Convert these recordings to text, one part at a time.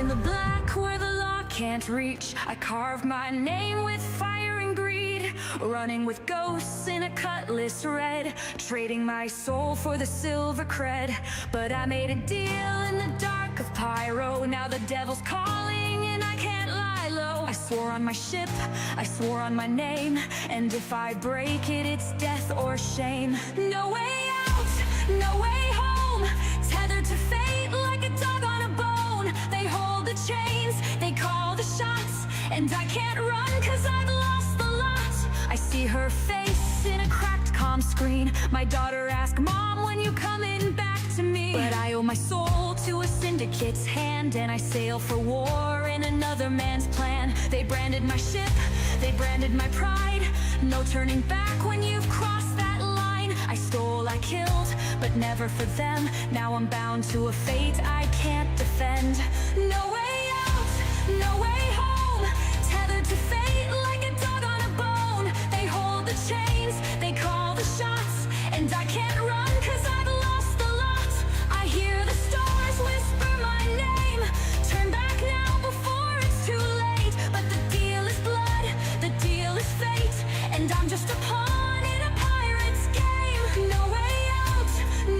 in the black where the law can't reach. I carved my name with fire and greed, running with ghosts in a cutlass red, trading my soul for the silver cred. But I made a deal in the dark of pyro. Now the devil's calling and I can't lie low. I swore on my ship, I swore on my name, and if I break it, it's death or shame. No way out, no way home, tethered to fate like a dog on a bone. They hold the chains, they call the shots, and I can't run cause I've lost the lot. I see her face in a cracked comm screen. My daughter asks, Mom, when you coming back to me? But I owe my soul to a syndicate's hand, and I sail for war in another man's plan. They branded my ship, they branded my pride. No turning back when you've crossed that line. I stole, I killed, but never for them. Now I'm bound to a fate I can't defend. No way out, no way home, tethered to fate like a dog on a bone. They hold the chains, they call the shots, and I can't run cause I've lost the lot. I hear the stars whisper my name. Turn back now before it's too late. But the deal is blood, the deal is fate, and I'm just a pawn in a pirate's game. No way out,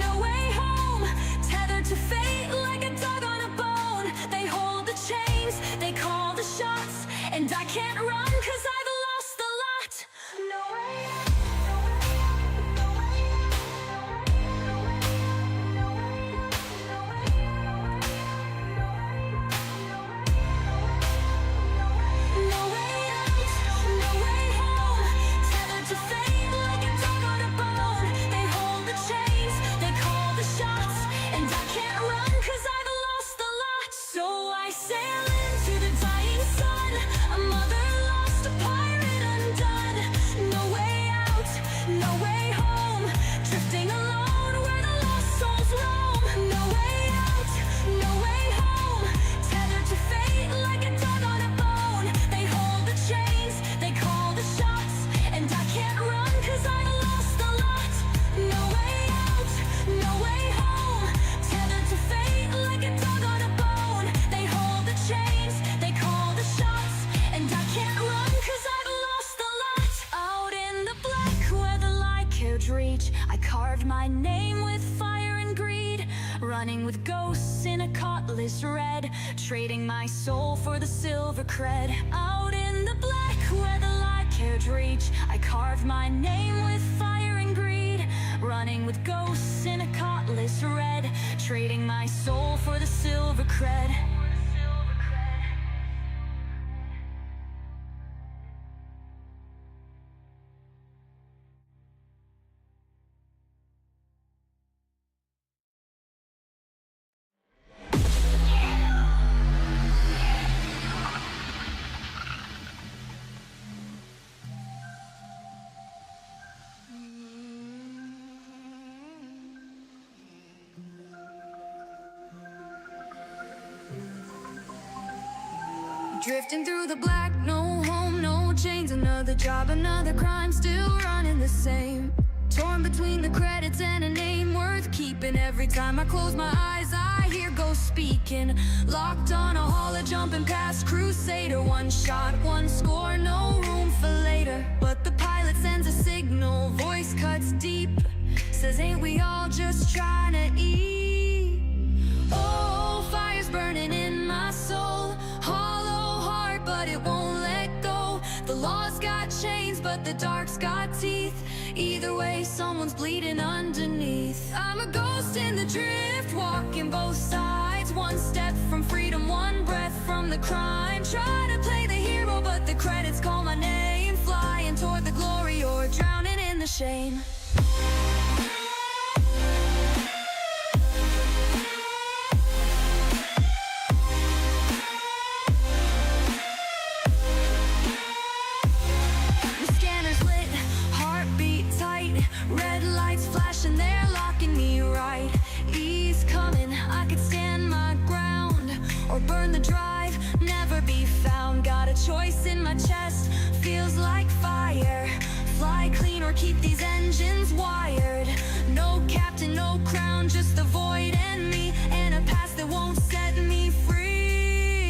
no way home, tethered to fate like a dog on a bone. They hold the chains, they call the shots, and I can't run cause I've lost the lot. No way out, no way out, no way out, no way home, tethered to fate like a dog on a bone. They hold the chains, they call the shots, and I can't run cause I've lost the lot. So I sail into the dying sun, a mother lost, a pirate undone. No way out, no way home, drifting alone where the lost souls roam. No way out, no way home, tethered to fate like a dog on a bone. They hold the chains, they call the shots, and I can't run cause I've lost the lot. No way out, no way home, tethered to fate like a dog on a bone. They hold the chains, they call the shots, and I can't run cause I've lost the lot. Out in the black where the light can't reach, I carved my name with fire and greed, running with ghosts in a cutlass red, trading my soul for the silver cred. Out in the black where the light can't reach, I carved my name with fire and greed, running with ghosts in a cutlass red, trading my soul for the silver cred. Drifting through the black, no home, no chains. Another job, another crime, still running the same. Torn between the credits and a name worth keeping. Every time I close my eyes, I hear ghosts speaking. Locked on a hauler, jumping past Crusader. One shot, one score, no room for later. But the pilot sends a signal, voice cuts deep, says, ain't we all just trying to eat? Oh, fire's burning in my soul, hollow heart, but it won't let go. The law's got chains, but the dark's got teeth. Either way, someone's bleeding underneath. I'm a ghost in the drift, walking both sides. One step from freedom, one breath from the crime. Try to play the hero, but the credits call my name. Flying toward the glory or drowning in the shame. Red lights flashing, they're locking me right. Ease coming, I could stand my ground or burn the drive, never be found. Got a choice in my chest, feels like fire. Fly clean or keep these engines wired. No captain, no crown, just the void and me, and a past that won't set me free.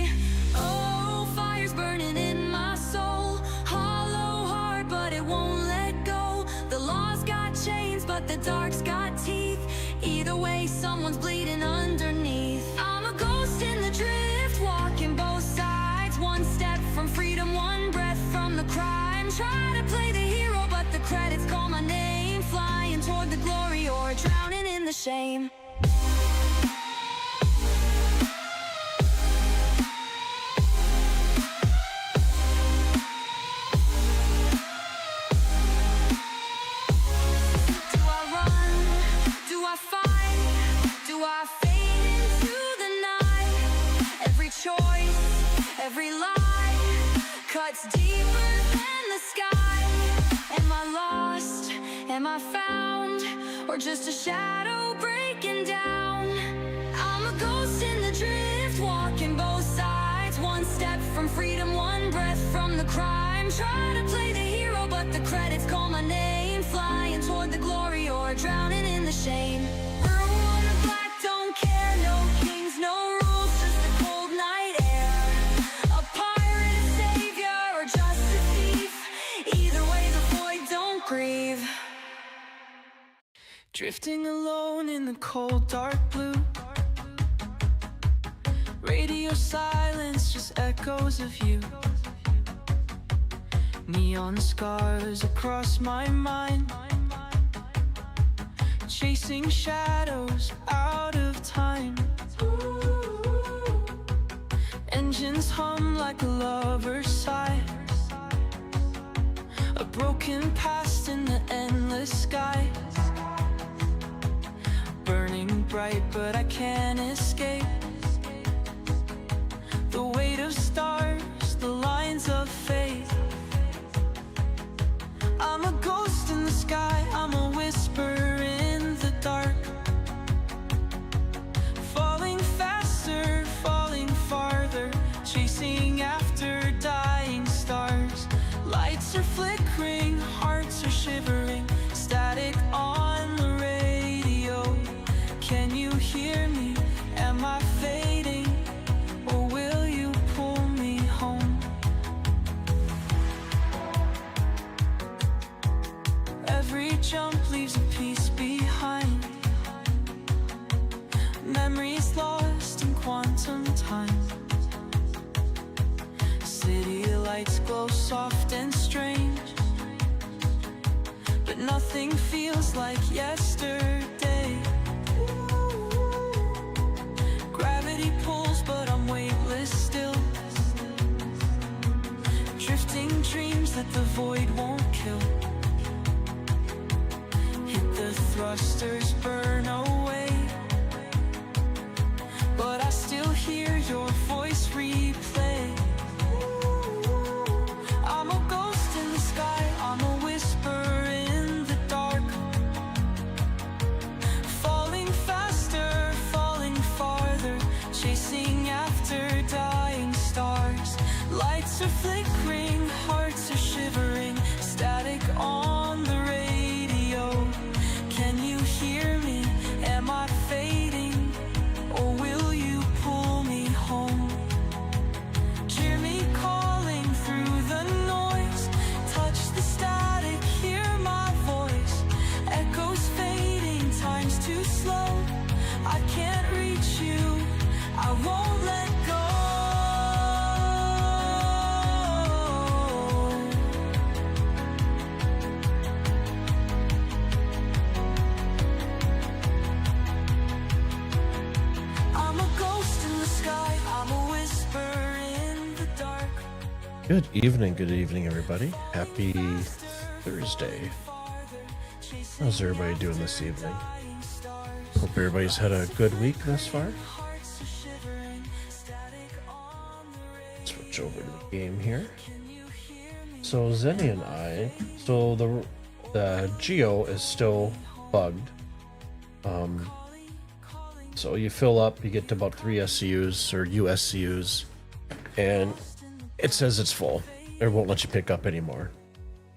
but the dark's got teeth. Either way, someone's bleeding underneath. I'm a ghost in the drift, walking both sides. One step from freedom, one breath from the crime. Try to play the hero, but the credits call my name. Flying toward the glory or drowning in the shame. Every lie cuts deeper than the sky. Am I lost? Am I found? Or just a shadow breaking down? I'm a ghost in the drift, walking both sides. One step from freedom, one breath from the crime. Try to play the hero, but the credits call my name. Flying toward the glory or drowning in the shame. Room on the black, don't care, no kings, no rules, just a cold night air. A pirate, a savior, or just a thief. Either way, the void don't grieve. Drifting alone in the cold, dark blue. Radio silence, just echoes of you. Neon scars across my mind, chasing shadows out of time. Engines hum like a lover's sigh, a broken past in the endless sky. Burning bright, but I can't escape the weight of stars, the lines of fate. I'm a ghost in the sky, I'm a whisper in the dark. Falling faster, falling farther, chasing after dying stars. Lights are flickering, hearts are shivering, static on the radio. Can you hear me? Am I fading? Or will you pull me home? Every jump leaves a piece behind, memories lost in quantum time. City lights glow soft and strange, but nothing feels like yesterday. Gravity pulls, but I'm weightless still, drifting dreams that the void won't kill. Hit the thrusters, burn away, but I still hear your voice replay. I'm a ghost in the sky, I'm a whisper in the dark. Falling faster, falling farther, chasing after dying stars. Lights are flickering, hearts are shivering, static on the radio. Can you hear me? Am I fading? Or will you pull me home? Hear me calling through the noise, touch the static, hear my voice. Echoes fading, time's too slow, I can't reach you, I won't let go. I'm a ghost in the sky, I'm a whisper in the dark. Good evening, everybody. Happy Thursday. How's everybody doing this evening? Hope everybody's had a good week thus far. Switch over to the game here. So Zenny and I, so the Geo is still bugged. So you fill up, you get to about 3 SCUs or USCUs, and it says it's full. It won't let you pick up anymore.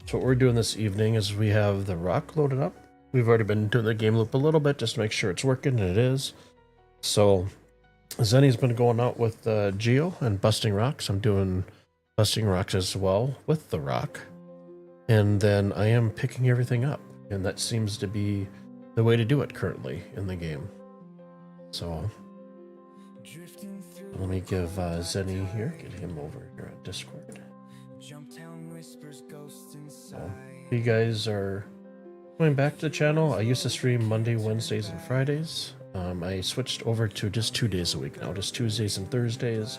So what we're doing this evening is we have the rock loaded up. We've already been doing the game loop a little bit just to make sure it's working, and it is. So Zenny's been going out with Geo and busting rocks. I'm doing busting rocks as well with the rock. And then I am picking everything up. And that seems to be the way to do it currently in the game. So let me give Zenny here, get him over here on Discord. So, if you guys are going back to the channel, I used to stream Monday, Wednesdays, and Fridays. I switched over to just 2 days a week now, just Tuesdays and Thursdays.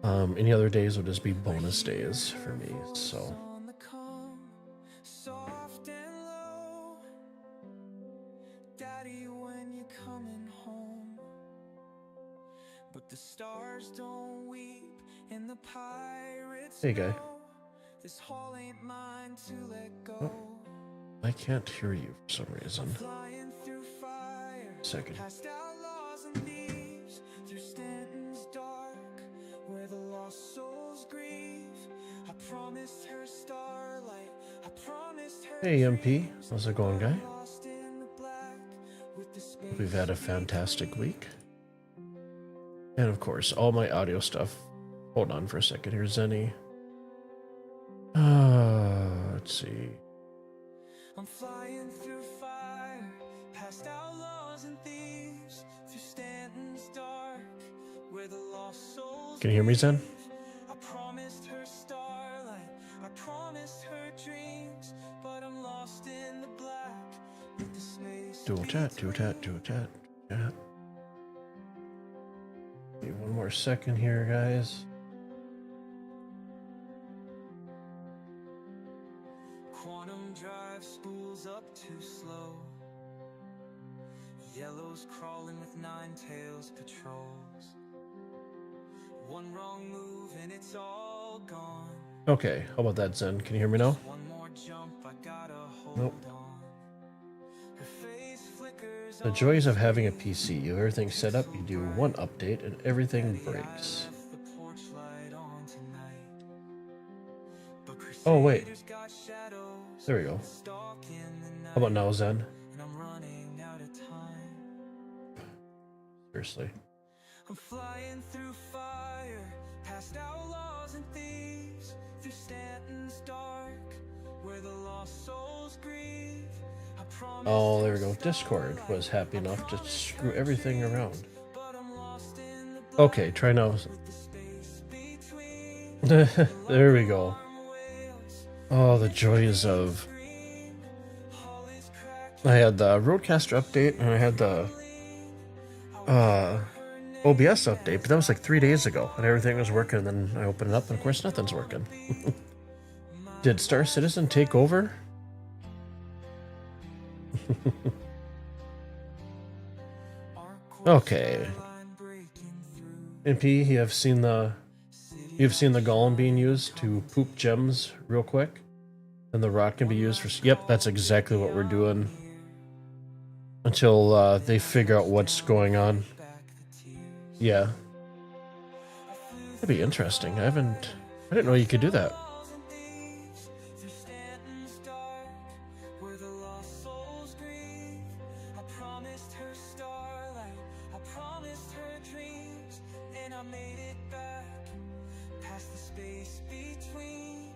Any other days will just be bonus days for me. So the stars don't weep and the pirates hey guy, this hall ain't mine to let go. oh, I can't hear you for some reason. Flying through fire, Second. past outlaws and thieves, through Stanton's dark, where the lost souls grieve. I promised her starlight, I promised her Hey MP, how's it going, guy? lost in the black with the space. We've had a fantastic week. And of course, all my audio stuff. Hold on for a second here, Zenny. Let's see. I'm flying through fire, past outlaws and thieves, through Stanton's dark, where the lost souls. Can you hear me, Zen? I promised her starlight, I promised her dreams, but I'm lost in the black with the space. Dual chat, dual chat, dual chat, chat. Give me one more second here, guys. Quantum drive spools up too slow. Yellow's crawling with 9 tails patrols. One wrong move and it's all gone. Okay, how about that, Zen? Can you hear me now? One more jump, I gotta hold Nope. on. Her face flickers The joys of having a PC. You have everything set up, you do one update, and everything breaks. left the porch light on tonight. But Oh, wait. Crusaders got shadows There we go. stalking the night. How about now, Zen? And I'm running out of time. Seriously. I'm flying through fire, past outlaws and thieves, through Stanton's dark, where the lost souls grieve. I promised Oh, there we her go. Discord starlight, was happy enough to screw everything around. but I'm lost in the black Okay, try now. with the space between There we go. whales. Oh, the joys of... All is cracked, I had the Roadcaster update, and I had the OBS update, but that was like 3 days ago, and everything was working, and then I opened it up, and of course nothing's working. Did Star Citizen take over? Okay. line breaking through. MP, you've seen the golem being used to poop gems real quick, and the rock can be used for. Yep, that's exactly what we're doing until they figure out what's going on. Yeah, that'd be interesting. I didn't know you could do that. Through Stanton's dark, where the lost souls grieve. I promised her starlight, I promised her dreams, and I made it back, past the space between.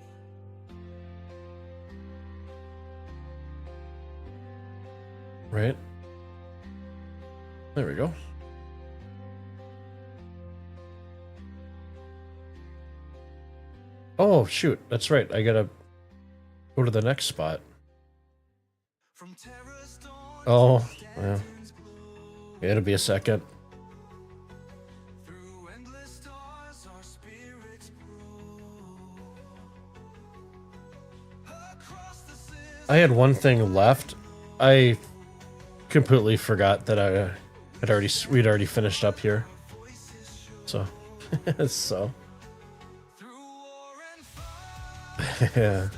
Right? There we go. Oh, shoot. That's right. I gotta go to the next spot. From terror's dawn Oh, yeah. It'll be a second. through endless stars, our spirits grow. Across the sea. I had one thing left. I completely forgot that we'd already finished up here. So, so. Through war and fire, Yeah.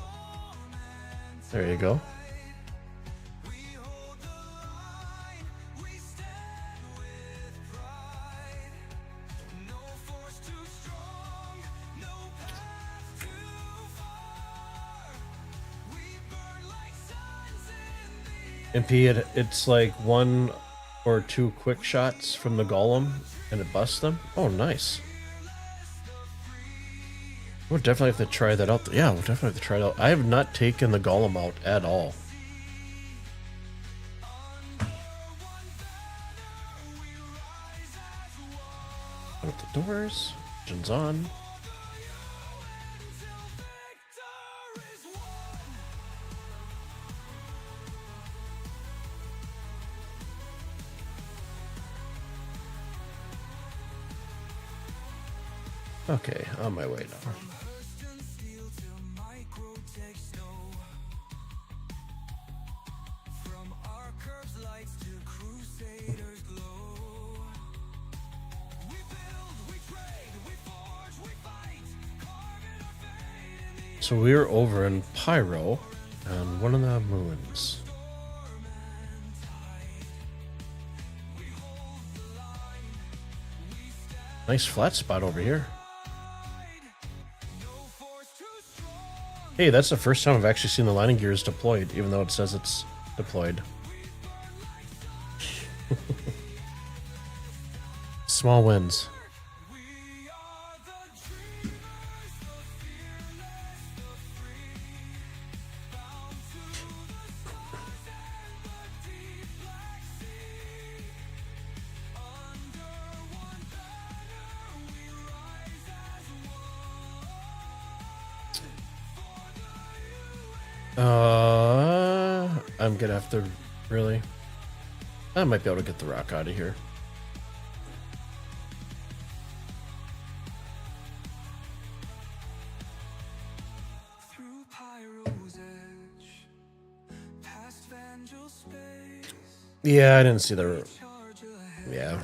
There you go. we hold the line, we stand with pride. No force too strong, no path too far. We burn like suns in the MP, it's like 1 or 2 quick shots from the golem, and it busts them. Oh, nice. We'll definitely have to try that out. Yeah, we'll definitely have to try it out. I have not taken the golem out at all. Open up the doors. Engine's on. Okay, on my way now. So we're over in Pyro on one of the moons. Nice flat spot over here. Hey, that's the first time I've actually seen the landing gears deployed, even though it says it's deployed. Small wins. I'm gonna have to really. I might be able to get the rock out of here. Yeah, I didn't see the. Yeah.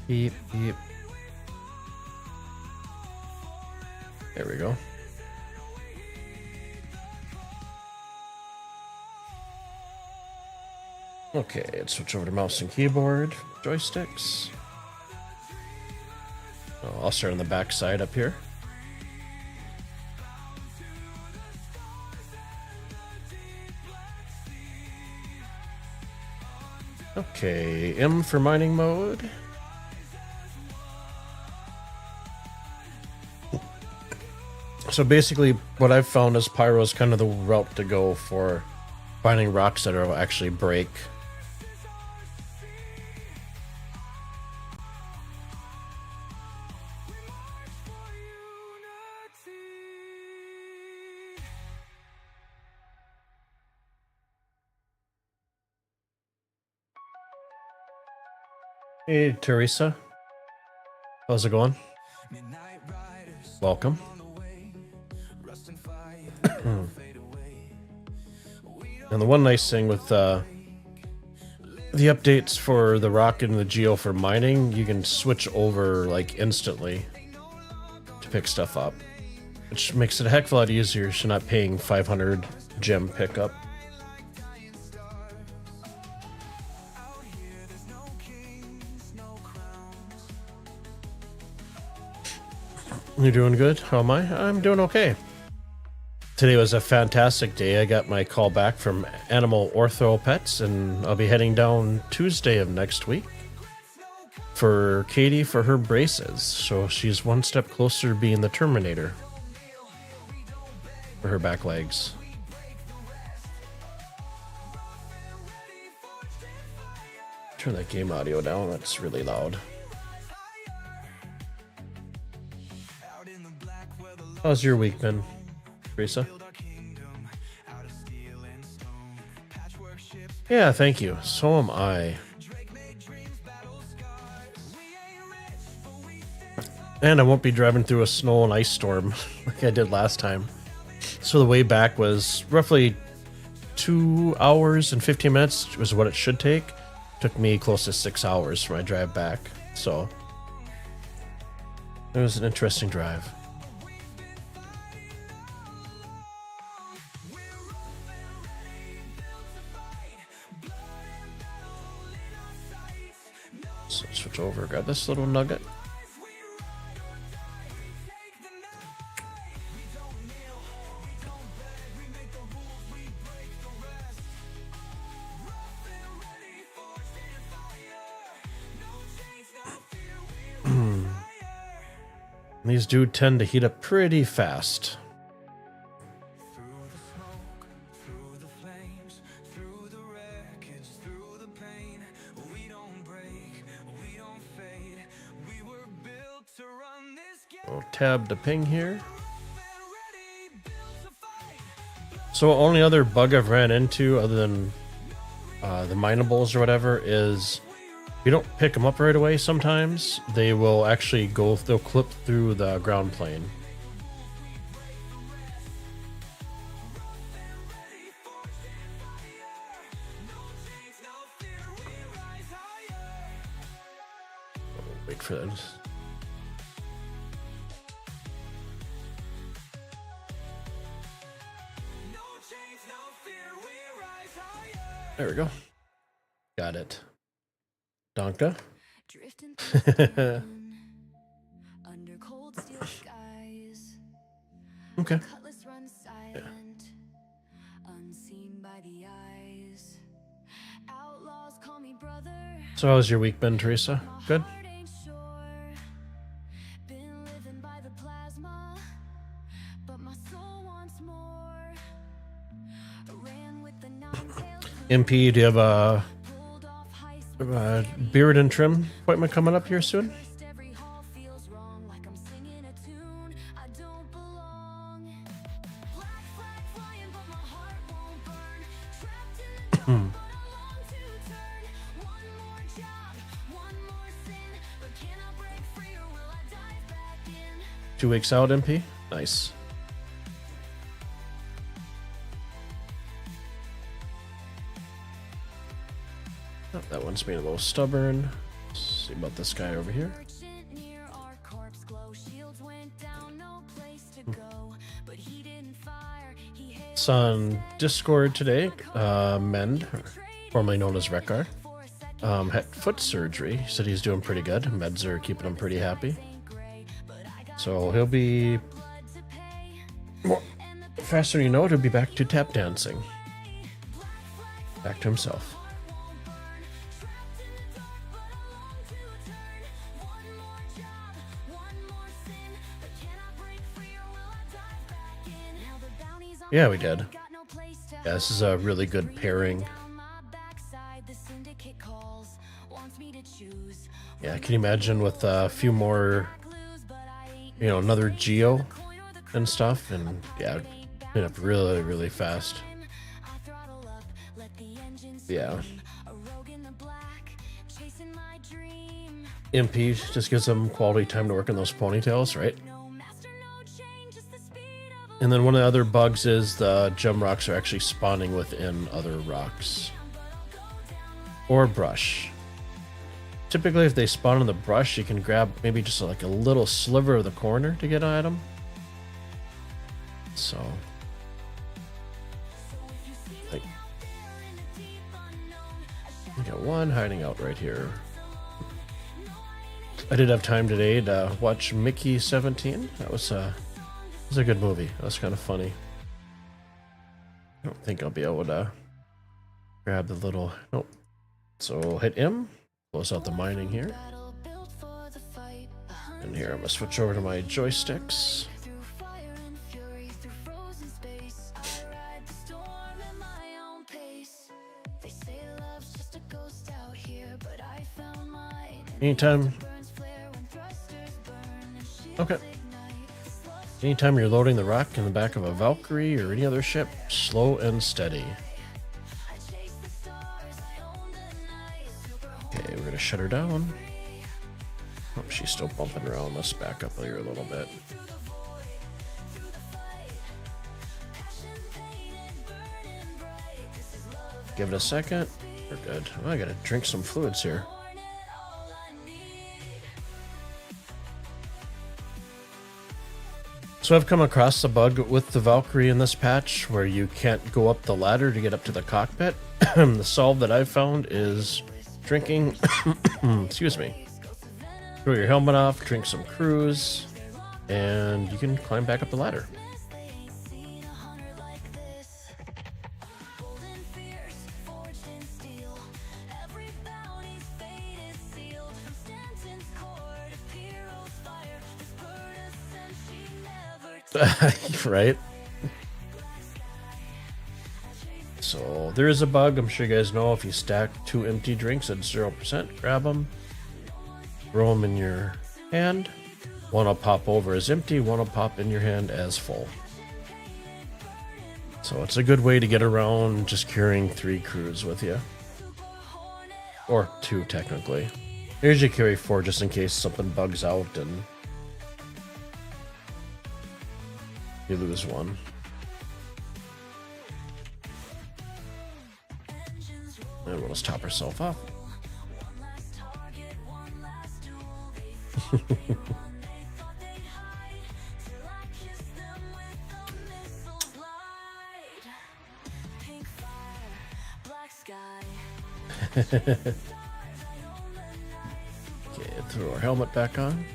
Beep, beep. There we go. Okay, let's switch over to mouse and keyboard, joysticks. Oh, I'll start on the back side up here. Okay, M for mining mode. So basically, what I've found is Pyro is kind of the route to go for finding rocks that will actually break. Hey, Teresa. How's it going? Welcome. And the one nice thing with the updates for the rock and the Geo for mining, you can switch over like instantly to pick stuff up, which makes it a heck of a lot easier. So you're not paying 500 gem pickup. You're doing good? How am I? I'm doing okay. Today was a fantastic day. I got my call back from Animal Ortho Pets, and I'll be heading down Tuesday of next week for Katie for her braces. So she's one step closer to being the Terminator for her back legs. Turn that game audio down. That's really loud. How's your week been, Teresa? Yeah, thank you. So am I. And I won't be driving through a snow and ice storm like I did last time. So the way back was roughly 2 hours and 15 minutes was what it should take. Took me close to 6 hours for my drive back. So it was an interesting drive. So switch over, grab this little nugget. These do tend to heat up pretty fast. tab to ping here. So only other bug I've ran into other than the minables or whatever is if you don't pick them up right away, sometimes they will actually they'll clip through the ground plane. Wait for that. There we go. Got it. Donka. Drifting through the dawn, under cold steel skies. Okay. Cutlass runs silent, unseen by the eyes. Outlaws call me brother. So how's your week been, Teresa? Good? Heart ain't sure. Been living by the plasma, but my soul wants more. Ran with the nine-tailed MP, do you have a pulled off high beard and trim appointment coming up here soon? every hall feels wrong, like I'm singing a tune I don't belong. Black flag flying, but my heart won't burn. Trapped in the dark, but I long to turn. One more job, one more sin, but can I break free or will I dive back in? 2 weeks out, MP? Nice. Oh, that one's being a little stubborn. Let's see about this guy over here. Merchant near our corpse glow, shields went down, no place to go, but he didn't fire, he hit It's on Discord today. Mend, formerly known as Rekar, had foot surgery. He said he's doing pretty good. Meds are keeping him pretty happy. So he'll be, well, faster than you know it, he'll be back to tap dancing. Back to himself. Yeah, we did. Yeah, this is a really good pairing. Yeah, can you imagine with a few more, you know, another Geo and stuff, and yeah, been up really, really fast. Yeah. MP just gives them quality time to work on those ponytails, right? And then one of the other bugs is the gem rocks are actually spawning within other rocks. Or brush. Typically if they spawn in the brush, you can grab maybe just like a little sliver of the corner to get an item. So... I got one hiding out right here. I did have time today to watch Mickey 17. That was a good movie. That was kind of funny. I don't think I'll be able to grab the little... Nope. So hit M. Close out the mining here. And here I'm going to switch over to my joysticks. Anytime... Okay. Anytime you're loading the rock in the back of a Valkyrie or any other ship, slow and steady. Okay, we're gonna shut her down. Oh, she's still bumping around. Let's back up here a little bit. Give it a second. We're good. Oh, I gotta drink some fluids here. So I've come across a bug with the Valkyrie in this patch where you can't go up the ladder to get up to the cockpit. The solve that I've found is drinking, excuse me, throw your helmet off, drink some cruise, and you can climb back up the ladder. Right? So there is a bug, I'm sure you guys know, if you stack 2 empty drinks at 0%, grab them, throw them in your hand, One will pop over as empty, one will pop in your hand as full. So it's a good way to get around just carrying 3 crews with you. Or 2 technically. I usually carry 4 just in case something bugs out and you lose one. And we'll just top ourselves up. Okay, throw our helmet back on.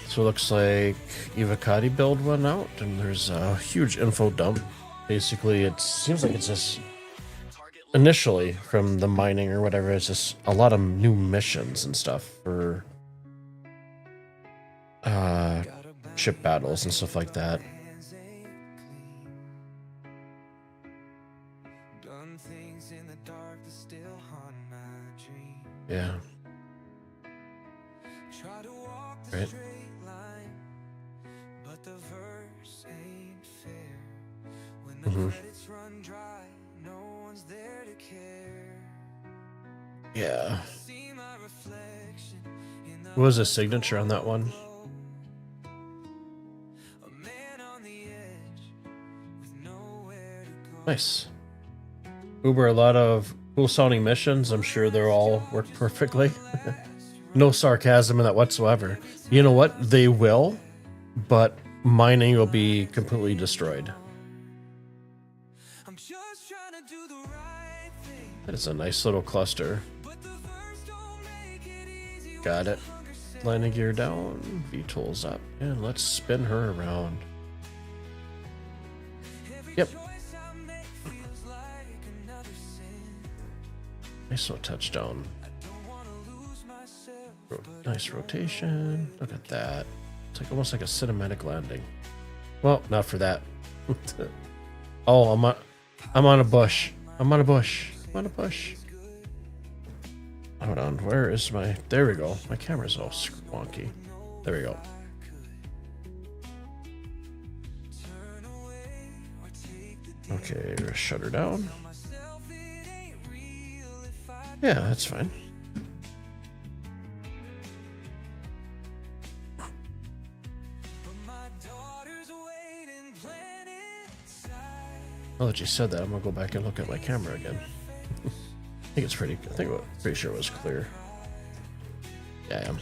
So it looks like Evocati build went out, and there's a huge info dump. Basically, it seems like it's just initially from the mining or whatever. It's just a lot of new missions and stuff for ship battles and stuff like that. Yeah. Right. Mm-hmm. Yeah. What was the signature on that one? Nice. Uber, a lot of cool sounding missions. I'm sure they'll all work perfectly. No sarcasm in that whatsoever. You know what? They will, but mining will be completely destroyed. That is a nice little cluster. Got it. Landing gear down, VTOL's up, and let's spin her around. Yep. Nice little touchdown. Nice rotation. Look at that. It's like almost like a cinematic landing. Well, not for that. Oh, I'm on a bush. I'm on a bush. I'm on a bush. Hold on. Where is my? There we go. My camera's all wonky. There we go. Okay, we're gonna shut her down. Yeah, that's fine. Now that you said that, I'm gonna go back and look at my camera again. I think it's pretty. Pretty sure it was clear. Yeah, I am.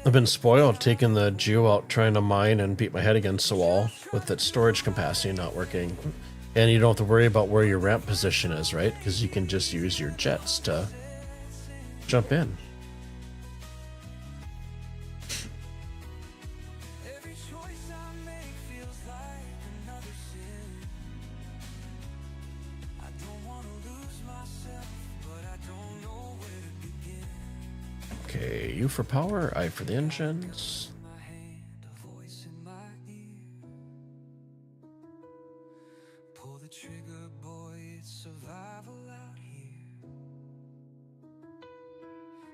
I've been spoiled taking the Geo out trying to mine and beat my head against the wall with its storage capacity not working. And you don't have to worry about where your ramp position is, right? Because you can just use your jets to jump in. Okay, U for power, I for the engines.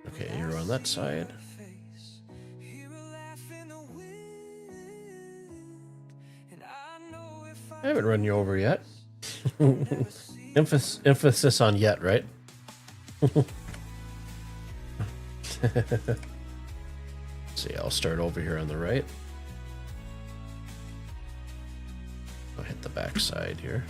Okay, you're on that side. I haven't run you over yet. Emphasis on yet, right? See, I'll start over here on the right. I'll hit the back side here.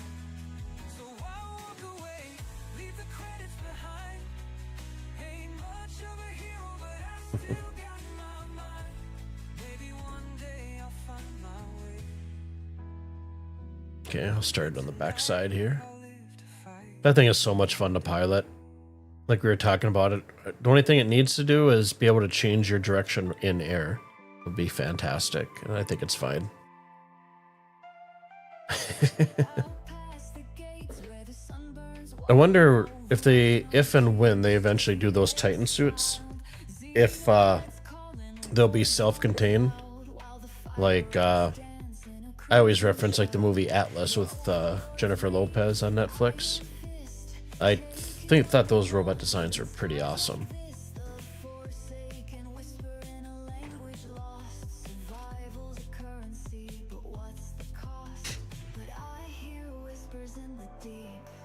Okay, I'll start on the back side here. That thing is so much fun to pilot. Like we were talking about it, the only thing it needs to do is be able to change your direction in air. It would be fantastic, and I think it's fine. I wonder if and when they eventually do those Titan suits, if they'll be self-contained. Like, I always reference like the movie Atlas with Jennifer Lopez on Netflix. I thought those robot designs are pretty awesome.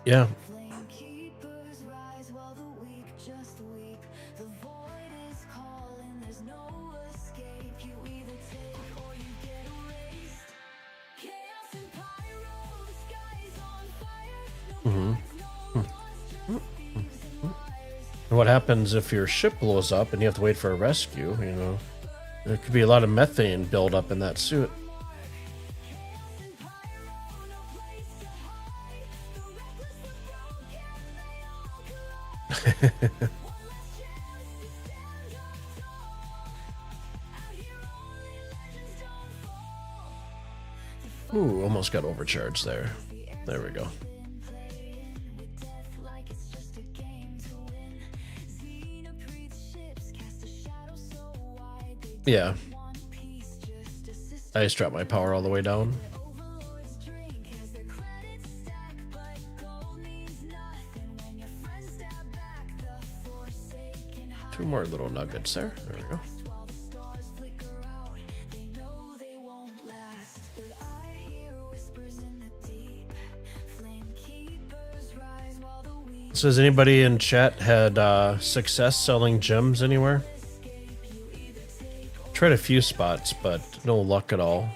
Yeah. And what happens if your ship blows up and you have to wait for a rescue? You know, there could be a lot of methane buildup in that suit. Ooh, almost got overcharged there. There we go. Yeah. I just dropped my power all the way down. Two more little nuggets there. There we go. So has anybody in chat had success selling gems anywhere? Tried a few spots, but no luck at all.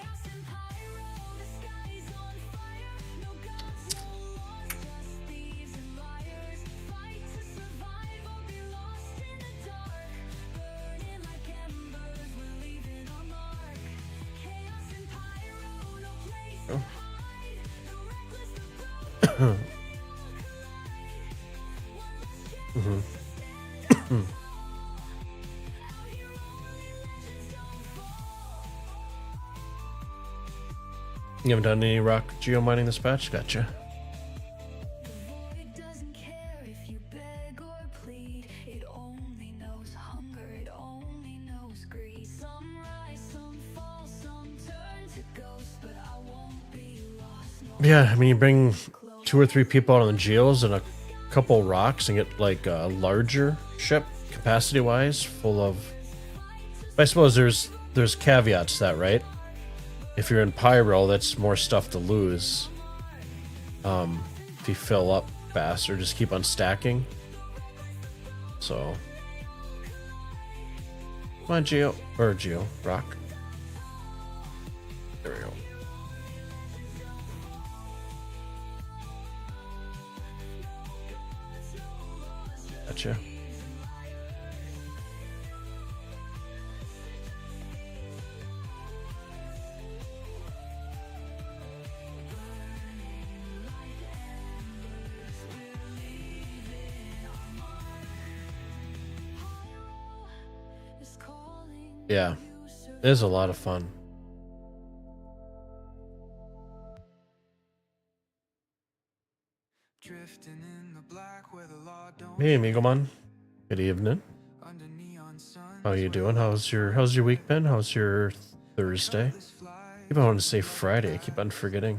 You haven't done any rock geo mining this patch? Gotcha. Yeah, I mean, you bring 2 or 3 people out on the geos and a couple rocks and get like a larger ship capacity-wise, full of. I suppose there's caveats to that, right? If you're in Pyro, that's more stuff to lose. If you fill up fast or just keep on stacking. So, come on, Geo rock. There we go. Gotcha. Yeah, it is a lot of fun. Hey, Amigoman. Good evening. How you doing? How's your week been? How's your Thursday? I keep on wanting to say Friday. I keep on forgetting.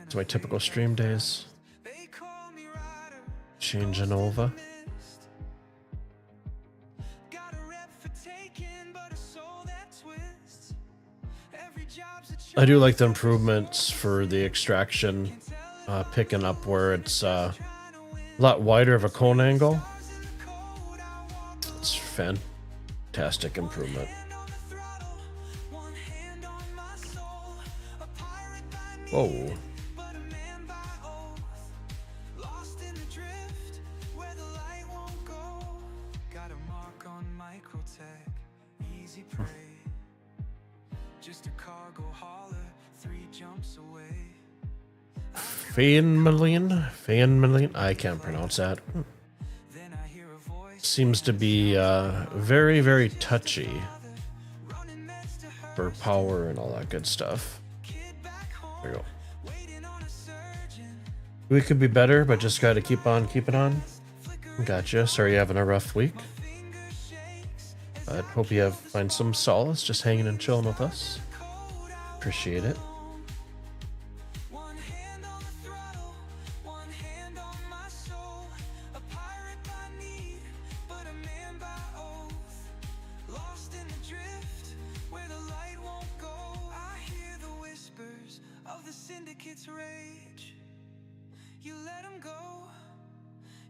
It's my typical stream days. Changing over. I do like the improvements for the extraction, picking up where it's a lot wider of a cone angle. It's fantastic improvement. Whoa. Fan million. I can't pronounce that. Seems to be very, very touchy for power and all that good stuff. There we go. We could be better, but just got to keep on keeping on. Gotcha. Sorry you're having a rough week. I hope you find some solace just hanging and chilling with us. Appreciate it. One hand on the throttle, one hand on my soul. A pirate by need, but a man by oath. Lost in the drift, where the light won't go. I hear the whispers of the syndicate's rage. You let him go,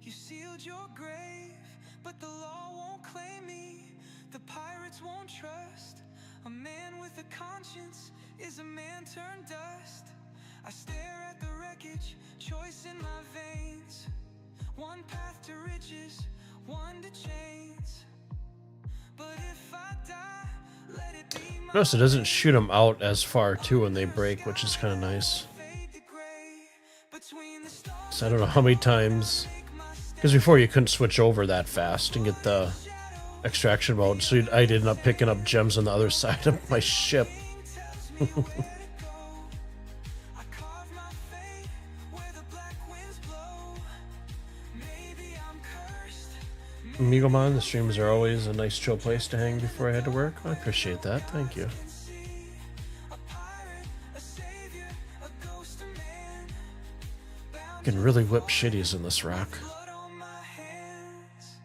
you sealed your grave, but the law won't claim me. The pirates won't trust. A man with a conscience is a man turned dust. I stare at the wreckage, choice in my veins. One path to riches, one to chains. But if I die, let it be my Notice it doesn't shoot them out as far too when they break, which is kind of nice. fade to gray. Between the stars, So I don't know how many times, because before you couldn't switch over that fast and get the extraction mode, so I ended up picking up gems on the other side of my ship. I carve my fate where the black winds blow. Maybe I'm cursed. Migomon, the streams are always a nice chill place to hang before I head to work. I appreciate that. Thank you. A pirate, a savior, a ghost of man. I can really whip shitties in this rock. Blood on my hands.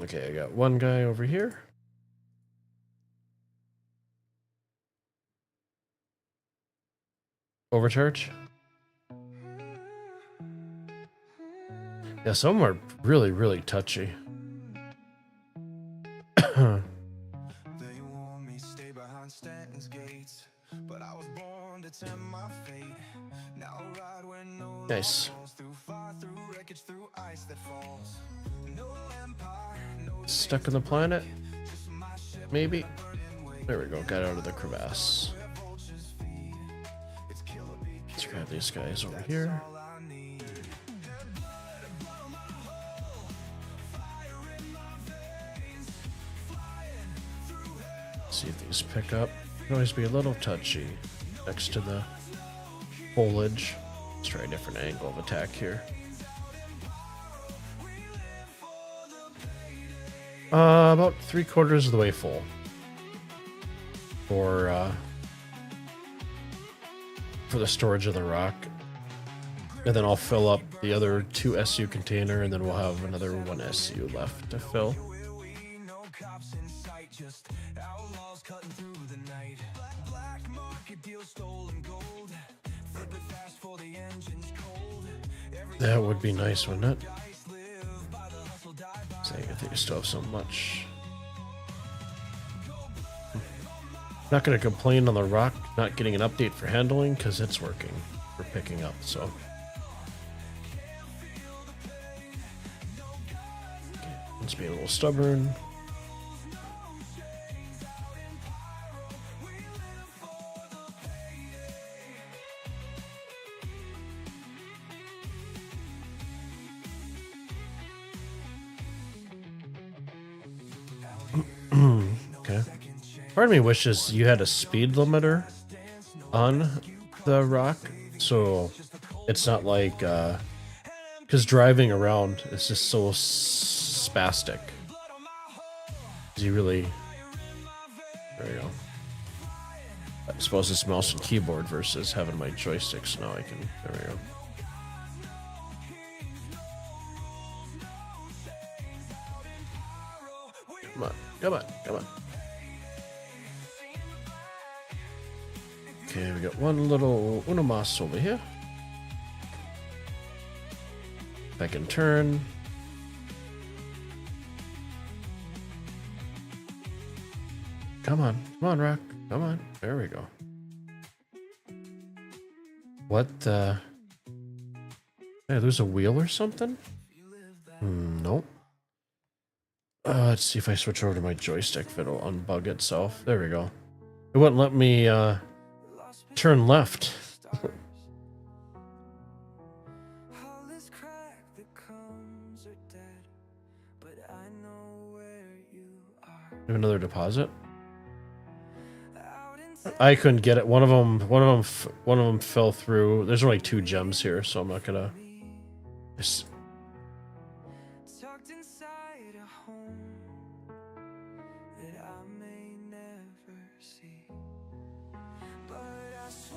Okay, I got one guy over here. Overcharge. Yeah, some are really, really touchy. They warned me stay behind Stanton's gates, but I was born to tempt my fate. Now I ride where no Nice. law goes, through fire, through wreckage, through ice that falls. No empire, no Stuck in the planet? Maybe. There we go. Got out of the crevasse. Let's grab these guys over here. all I need. See if these pick up. Can always be a little touchy next to the foliage. Let's try a different angle of attack here. About 3/4 of the way full. For the storage of the rock. And then I'll fill up the other 2 SU container, and then we'll have another 1 SU left to fill. No cops in sight, just outlaws cutting through the night. Black market deal, stolen gold. Flip it fast for the engines cold. Every That would be nice, wouldn't it? dice live by the hustle, die by. Saying I think I still have so much. Not going to complain on the rock not getting an update for handling because it's working for picking up. So okay, let's be a little stubborn. Okay. Part of me wishes you had a speed limiter on the rock, so it's not like, because driving around is just so spastic. You really, there you go. I suppose it's mouse and keyboard versus having my joysticks. Now I can, there we go. Come on, come on, come on. Okay, we got one little Unomas over here. If I can turn. Come on, Rock. Come on. There we go. What the? Hey, there's a wheel or something? Nope. Let's see if I switch over to my joystick if it'll unbug itself. There we go. It wouldn't let me turn left. All this crack that comes are dead, but I know where you are. Have another deposit. Out in I couldn't get it. One of them fell through. There's only 2 gems here, so I'm not gonna. tucked inside a home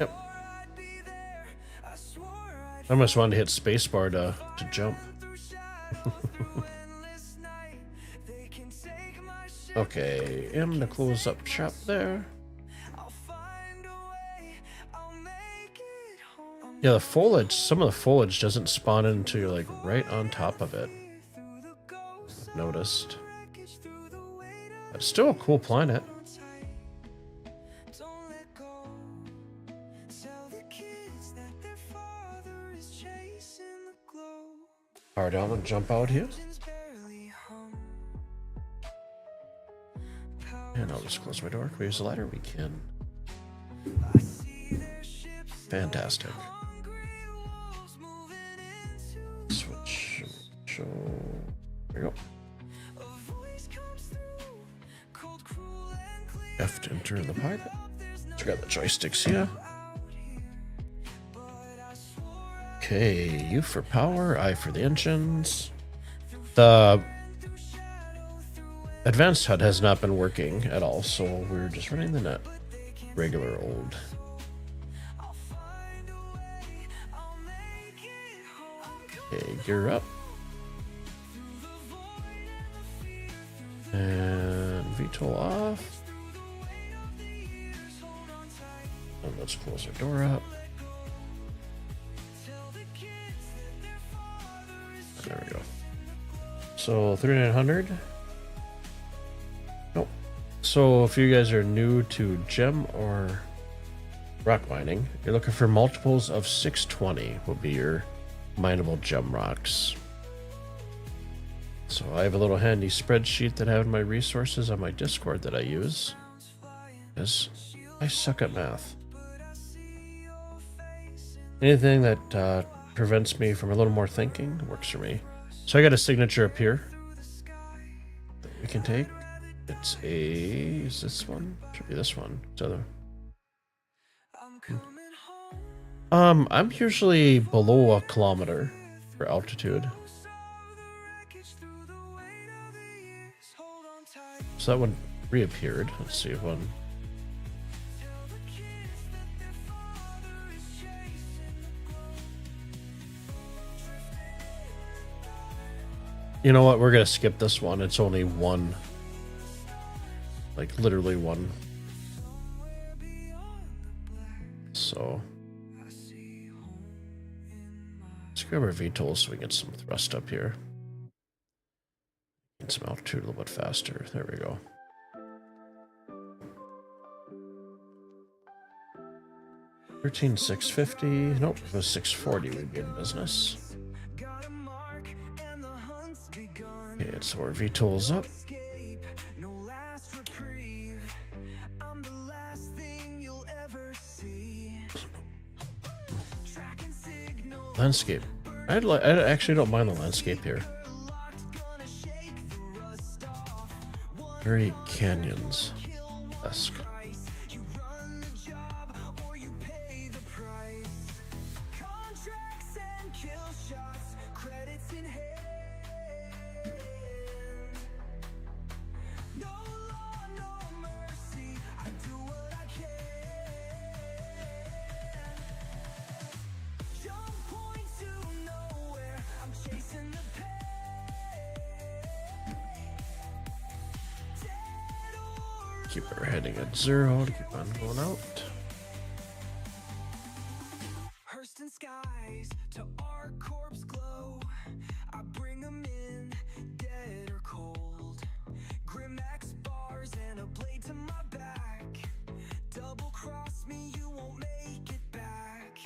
Yep. I almost wanted to hit spacebar to jump. Okay, M to close up shop there. Yeah, the foliage, some of the foliage doesn't spawn in until you're like right on top of it. I've noticed. But it's still a cool planet. Alright, I'm gonna jump out here. And I'll just close my door. Can we use the ladder? We can. Fantastic. Switch. Show. There we go. F to enter the pilot. Check out the joysticks here. Okay, U for power, I for the engines. The advanced HUD has not been working at all, so we're just running the net. Regular old. Okay, gear up. And VTOL off. And let's close our door up. There we go. So 3900. Nope. So if you guys are new to gem or rock mining, you're looking for multiples of 620 will be your mineable gem rocks. So I have a little handy spreadsheet that I have in my resources on my Discord that I use, because I suck at math. Anything that prevents me from a little more thinking works for me. So I got a signature up here that we can take. It's is this one? Should be this one. It's other. I'm usually below a kilometer for altitude. So that one reappeared. Let's see if one. You know what? We're gonna skip this one. It's only one. Like literally one. So let's grab our VTOL so we can get some thrust up here. Get some altitude a little bit faster. There we go. $13,650. Nope, if it was 640, we'd be in business. Okay, so our VTOL's up. Landscape. I actually don't mind the landscape here. Very canyons-esque. Keep our heading at 0 to keep on going out. Skies to our corpse glow. I bring them in, dead or cold. Grim X bars and a blade to my back. Double cross me, you won't make it back.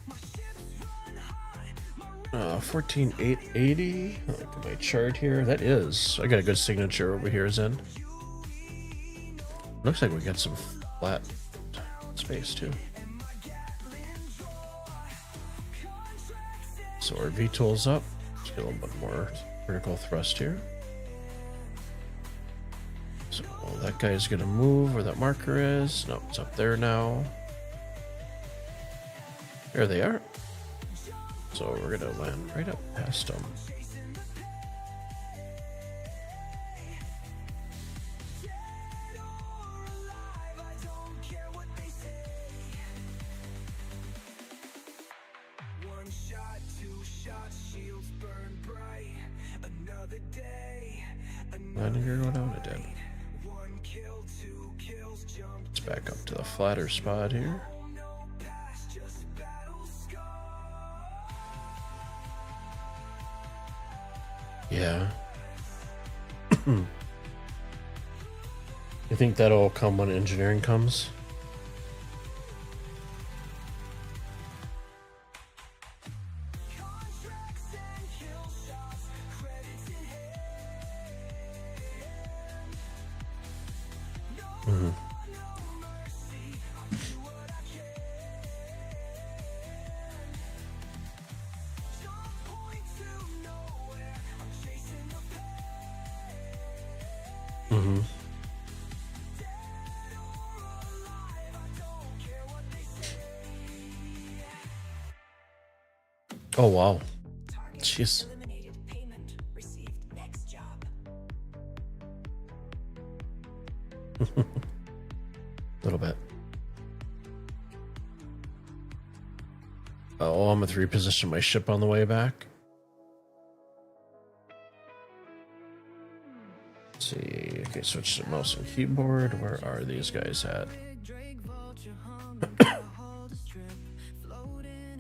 My ships run hot. 14,880. Look at my chart here. That is. I got a good signature over here, Zen. Looks like we got some flat space too. So our VTOL's up. Let's get a little bit more vertical thrust here. So that guy's gonna move where that marker is. No, it's up there now. There they are. So we're gonna land right up past them. landing gear go down? It did. Let's back up to the flatter spot here. Yeah. You think that'll come when engineering comes? Oh wow. Jeez. Little bit. Oh, I'm gonna reposition my ship on the way back. Let's see. Okay, switch to mouse and keyboard. Where are these guys at?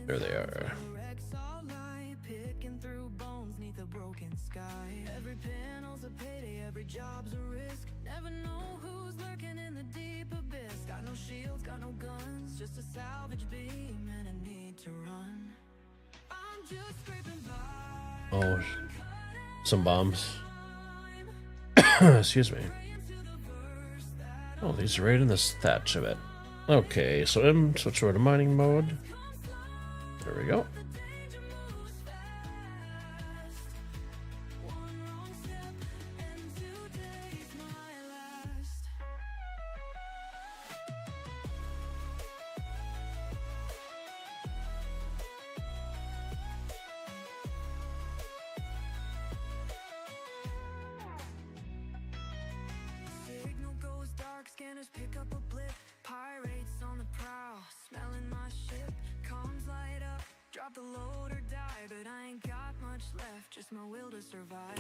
There they are. Oh, some bombs. Excuse me. Oh, these are right in this thatch of it. Okay, so switch over to mining mode. There we go.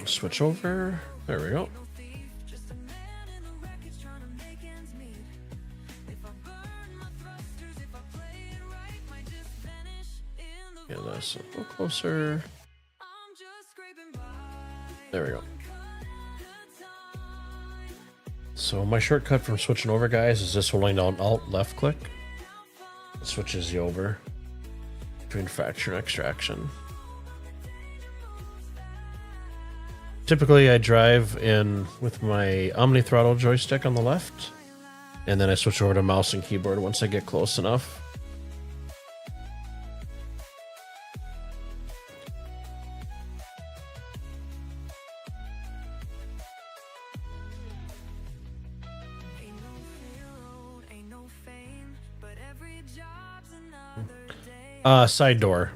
Switch over. There we go. Get this a little closer. There we go. So my shortcut from switching over, guys, is just holding down Alt left click. It switches you over between fracture and extraction. Typically, I drive in with my Omni throttle joystick on the left, and then I switch over to mouse and keyboard once I get close enough. Side door.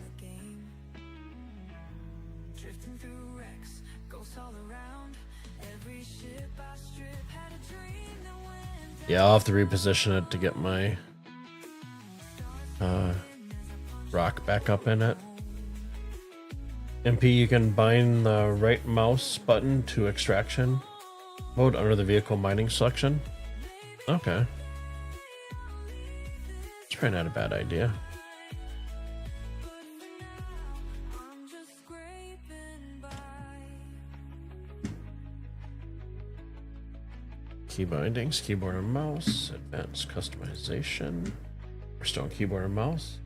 Yeah, I'll have to reposition it to get my rock back up in it. MP, you can bind the right mouse button to extraction mode under the vehicle mining selection. Okay. It's probably not a bad idea. Key bindings, keyboard and mouse, advanced customization. We're still on keyboard and mouse.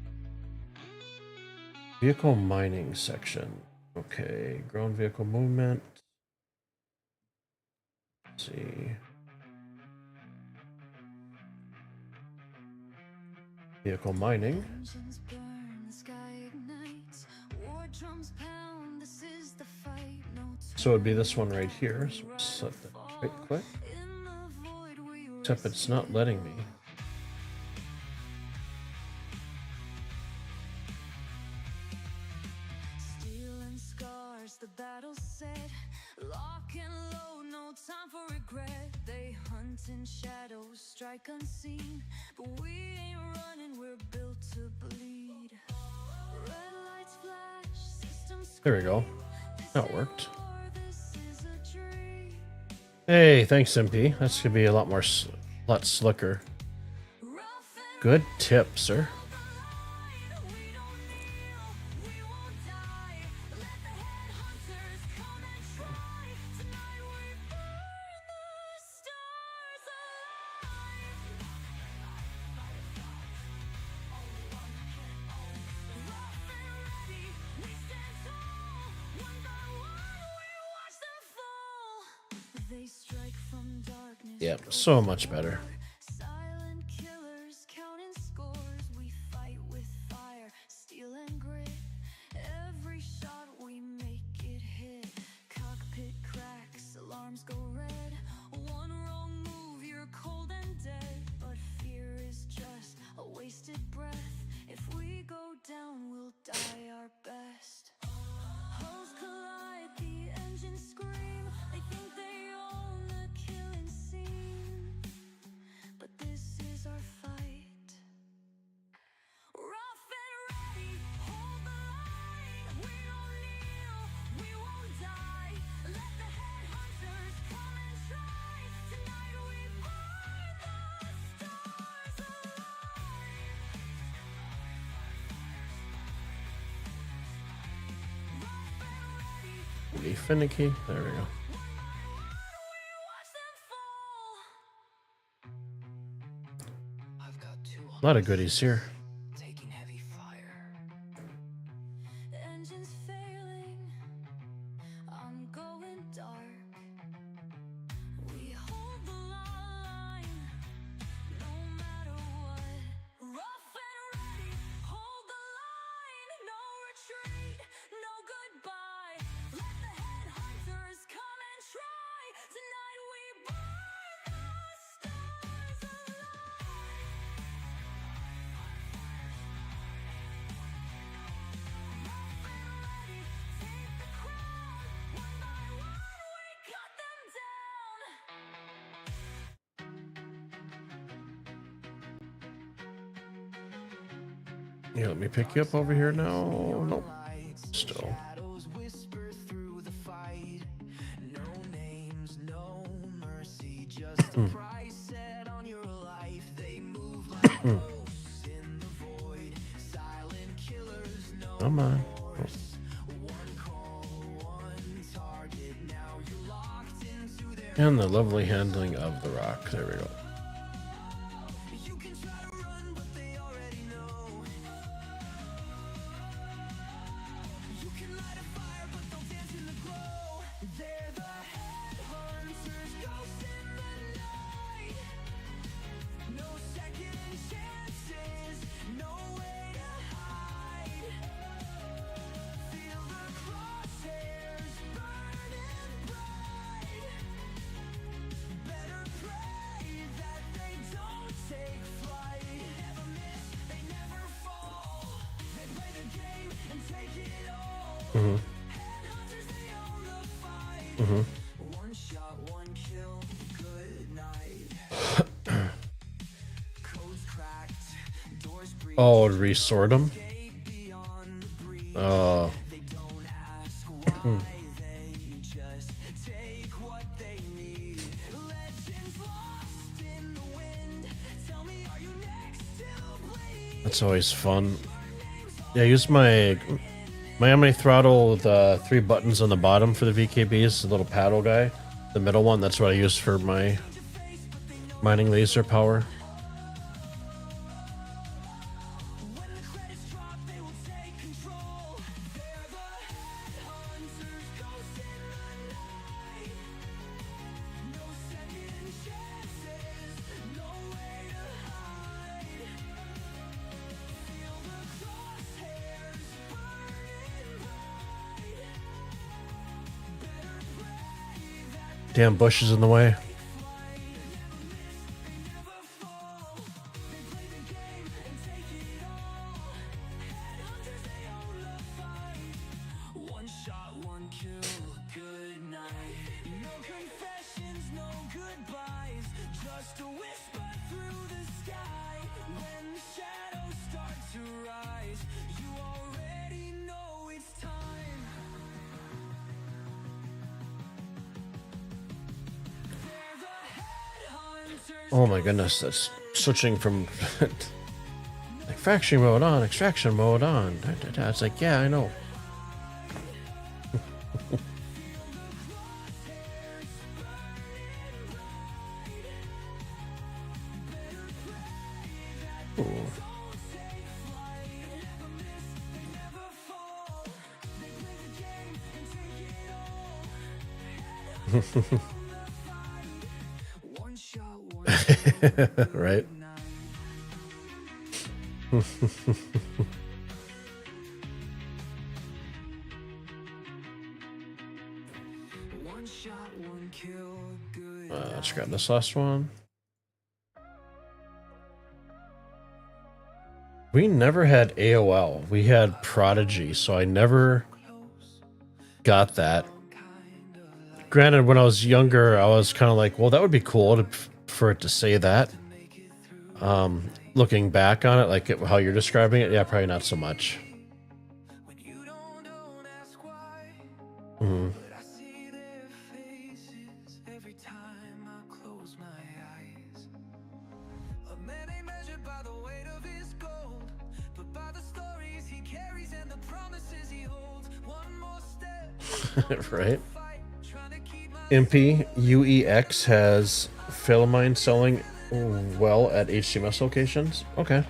Vehicle mining section. Okay, ground vehicle movement. Let's see. Vehicle mining. So it'd be this one right here. So we'll set that right click. Except it's not letting me. Steel and scars, the battle set. Lock and load, no time for regret. They hunt in shadows, strike unseen. But we ain't running, we're built to bleed. Red lights flash, systems. There we go. That worked. Hey, thanks, MP. That's gonna be a lot more, lot slicker. Good tip, sir. Yeah, so much better. Silent killers counting scores. We fight with fire, steel and grit. Every shot we make it hit. Cockpit cracks, alarms go red. One wrong move, you're cold and dead. But fear is just a wasted breath. If we go down, we'll die our best. Hulls collide, the engines scream. They think they own the killing scene. But this is our fight. Rough and ready, hold the line. We don't kneel, we won't die. Let the headhunters come and try. Tonight we burn the stars alive. Pretty finicky. There we go. A lot of goodies here. Taking heavy fire. Engines failing, I'm going dark. We hold the line, no matter what. Rough and ready, hold the line. No retreat, no goodbye. Let the headhunters come and try. Tonight we burn the stars alive. Yeah, let me pick you up over here now. Nope. Still. Shadows whisper through the fight. No names, no mercy, just a price set on your life. They move like ghosts in the void. Silent killers, no Come on. remorse. One call, one target. Now you're locked into their. And the lovely handling of the rock. There we go. You can try to run, but they already know. You can light a fire, but they'll dance in the glow. They're the headhunters, ghosts in the night. No second chances, no way to hide. Feel the crosshairs burning bright. Better pray that they don't take flight. Never miss, they never fall. They play the game and take it all. Headhunters, they own the fight. One shot, one kill, good night. Codes cracked, doors breached. Oh, resort them. Escape beyond the breach. Oh, They don't ask why, they just take what they need. Legends lost in the wind. Tell me, are you next? Still bleeding? that's always fun. Yeah, use my Miami throttle, the 3 buttons on the bottom for the VKBs, the little paddle guy. The middle one, that's what I use for my mining laser power. When the credits drop, they will take control. They're the headhunters, ghosts in the night. No second chances, no way to hide. Feel the crosshairs burning bright. Better pray that Damn bushes in the way. never fall. They play the game and take it all. Headhunters, they own the fight. One shot, one kill, good night. No confessions, no goodbyes. Just a whisper through the sky. When the shadows start to rise, you already know it's time. Oh my goodness, that's switching from extraction mode on, extraction mode on. It's like, yeah, I know. Ooh. Right? Let's grab this last one. We never had AOL. We had Prodigy, so I never got that. Granted, when I was younger, I was kind of like, well, that would be cool for it to say that. Looking back on it, like how you're describing it, yeah, probably not so much. Mm-hmm. Right? Impy UEX has Philomine selling well at HCMS locations. Okay.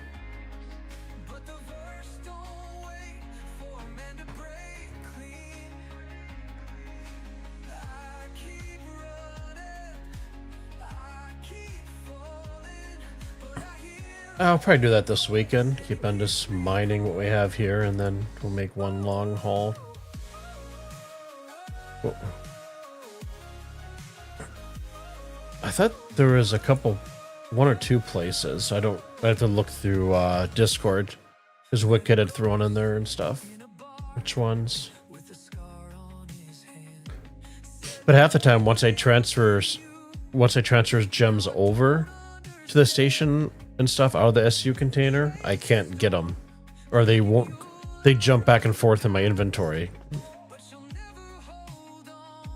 I'll probably do that this weekend. Keep on just mining what we have here, and then we'll make one long haul. Whoa. I thought there was a couple, one or two places. I have to look through Discord, because Wicked had thrown in there and stuff. Which ones? But half the time, once I transfers gems over to the station and stuff out of the SU container, I can't get them, or they won't. They jump back and forth in my inventory.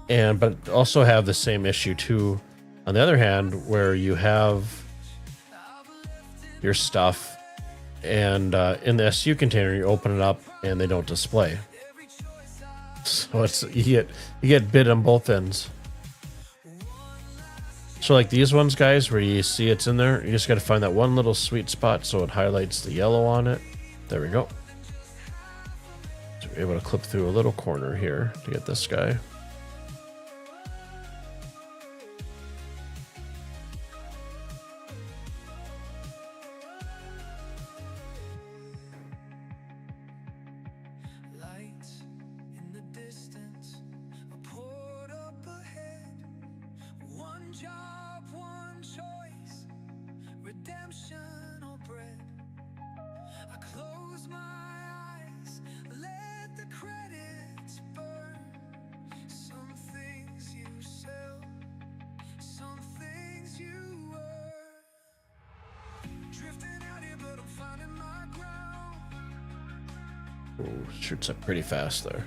But also have the same issue too. On the other hand, where you have your stuff and in the SU container, you open it up and they don't display. So it's you get bit on both ends. So like these ones, guys, where you see it's in there, you just got to find that one little sweet spot so it highlights the yellow on it. There we go. So we're able to clip through a little corner here to get this guy. Ooh, shoots up pretty fast there.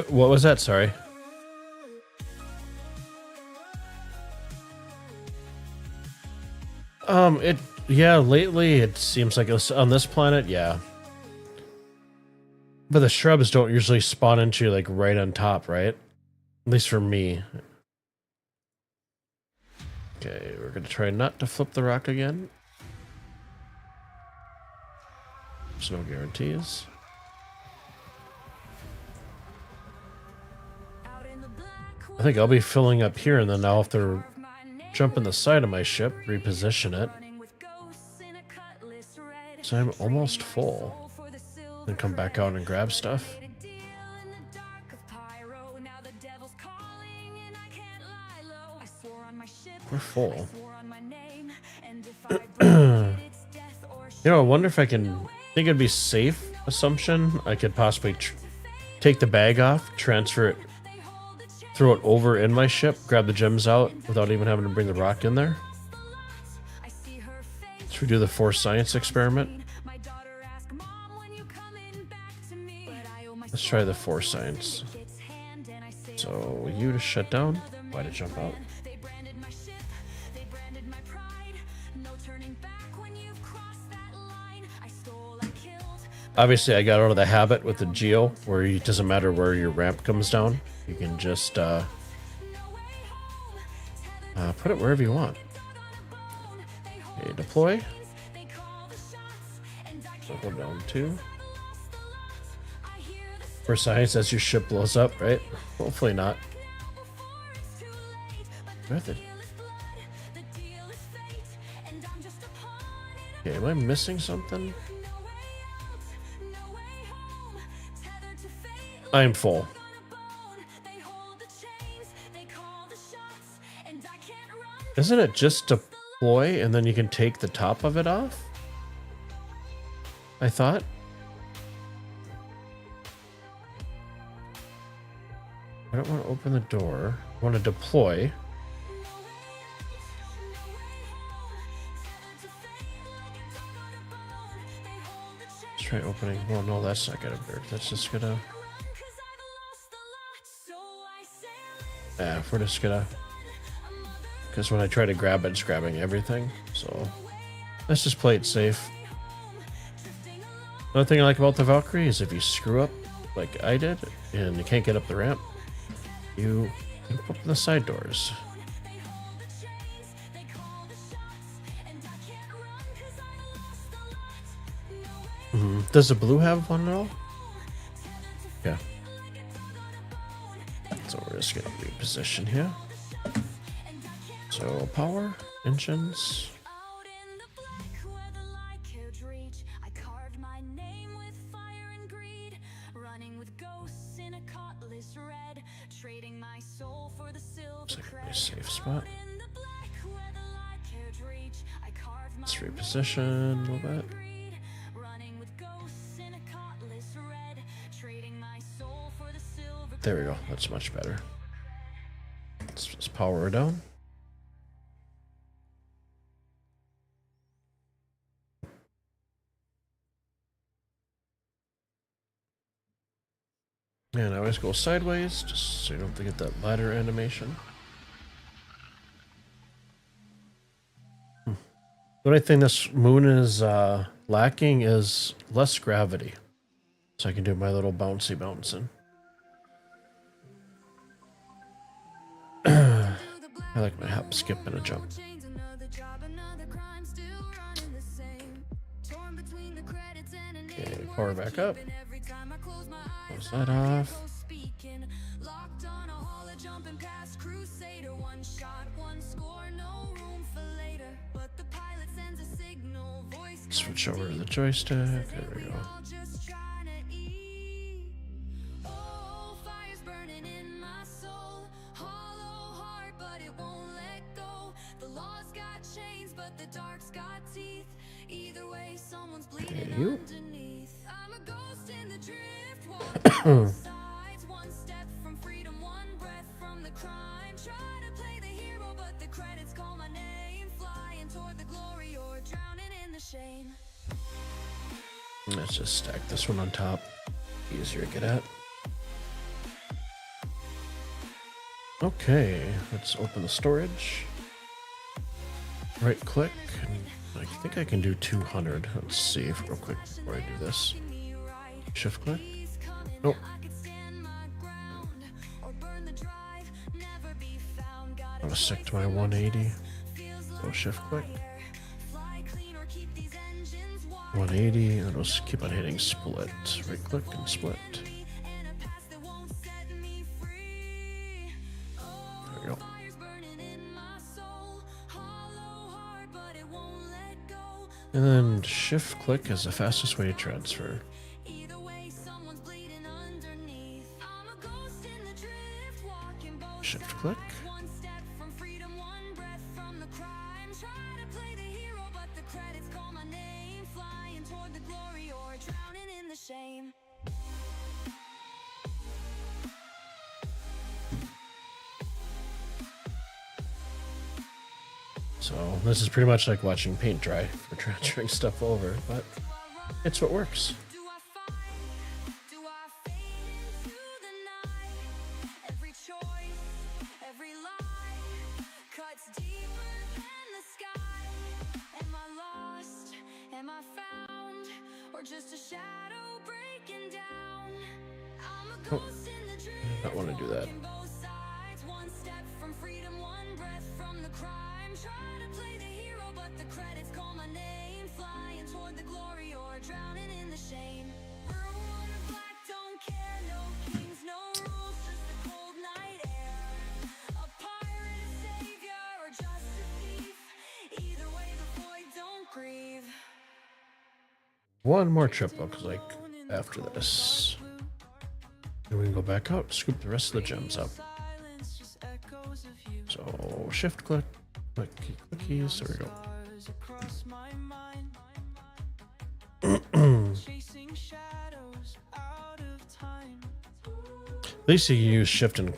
What was that? Sorry. Lately it seems like it's on this planet, yeah. But the shrubs don't usually spawn into like right on top, right? At least for me. Okay, we're gonna try not to flip the rock again. There's no guarantees. I think I'll be filling up here, and then I'll have to jump in the side of my ship, reposition it. So I'm almost full. Then come back out and grab stuff. We're full. You know, I wonder if I can... I think it'd be safe assumption. I could possibly take take the bag off, transfer it, throw it over in my ship, grab the gems out without even having to bring the rock in there. Should we do the force science experiment? Let's try the force science. So you to shut down, why to jump out? Obviously, I got out of the habit with the Geo, where it doesn't matter where your ramp comes down. You can just put it wherever you want. Okay, deploy. So go down 2. For science, as your ship blows up, right? Hopefully not. Method. Okay, am I missing something? I'm full. Isn't it just deploy and then you can take the top of it off? I thought. I don't want to open the door. I want to deploy. Let's try opening. Well, no, that's not gonna work. That's just gonna. Yeah, we're just gonna. Because when I try to grab it, it's grabbing everything. So let's just play it safe. Another thing I like about the Valkyrie is if you screw up, like I did, and you can't get up the ramp, you can open the side doors. Does the blue have one at all? Yeah. So we're just gonna reposition here. So power, engines. Looks like a nice safe spot. Let's reposition a little bit. There we go. That's much better. Let's just power her down. And I always go sideways, just so you don't get that ladder animation. The only thing this moon is lacking is less gravity. So I can do my little bouncy bouncing. I like my hop, skip, and a jump. Okay, power back up. Close that off. Switch over to the joystick. There we go. You. Let's just stack this one on top. Easier to get at. Okay, let's open the storage. Right click. I think I can do 200. Let's see if real quick before I do this. Shift click. Nope. I'm gonna stick to my 180. Go shift click. 180, and I'll just keep on hitting split. Right click and split. There we go. And then shift click is the fastest way to transfer. Shift click. So this is pretty much like watching paint dry for transferring stuff over, but it's what works. Do I fight? Do I fade into the night? Every choice, every lie cuts deeper than the sky. Am I lost? Am I found? Or just a shadow breaking down? I'm a ghost in the dream. I don't want to do that. Walking both sides, one step from freedom, one breath from the crime. Try to play the hero, but the credits call my name. Flying toward the glory or drowning in the shame. Maroon or black, don't care. No kings, no rules, just the cold night air. A pirate, a savior, or just a thief. Either way, the void don't grieve. One more trip looks like after this. Then we can go back out, scoop the rest of the gems up. So shift click, clickies, there we go. At least you can use shift and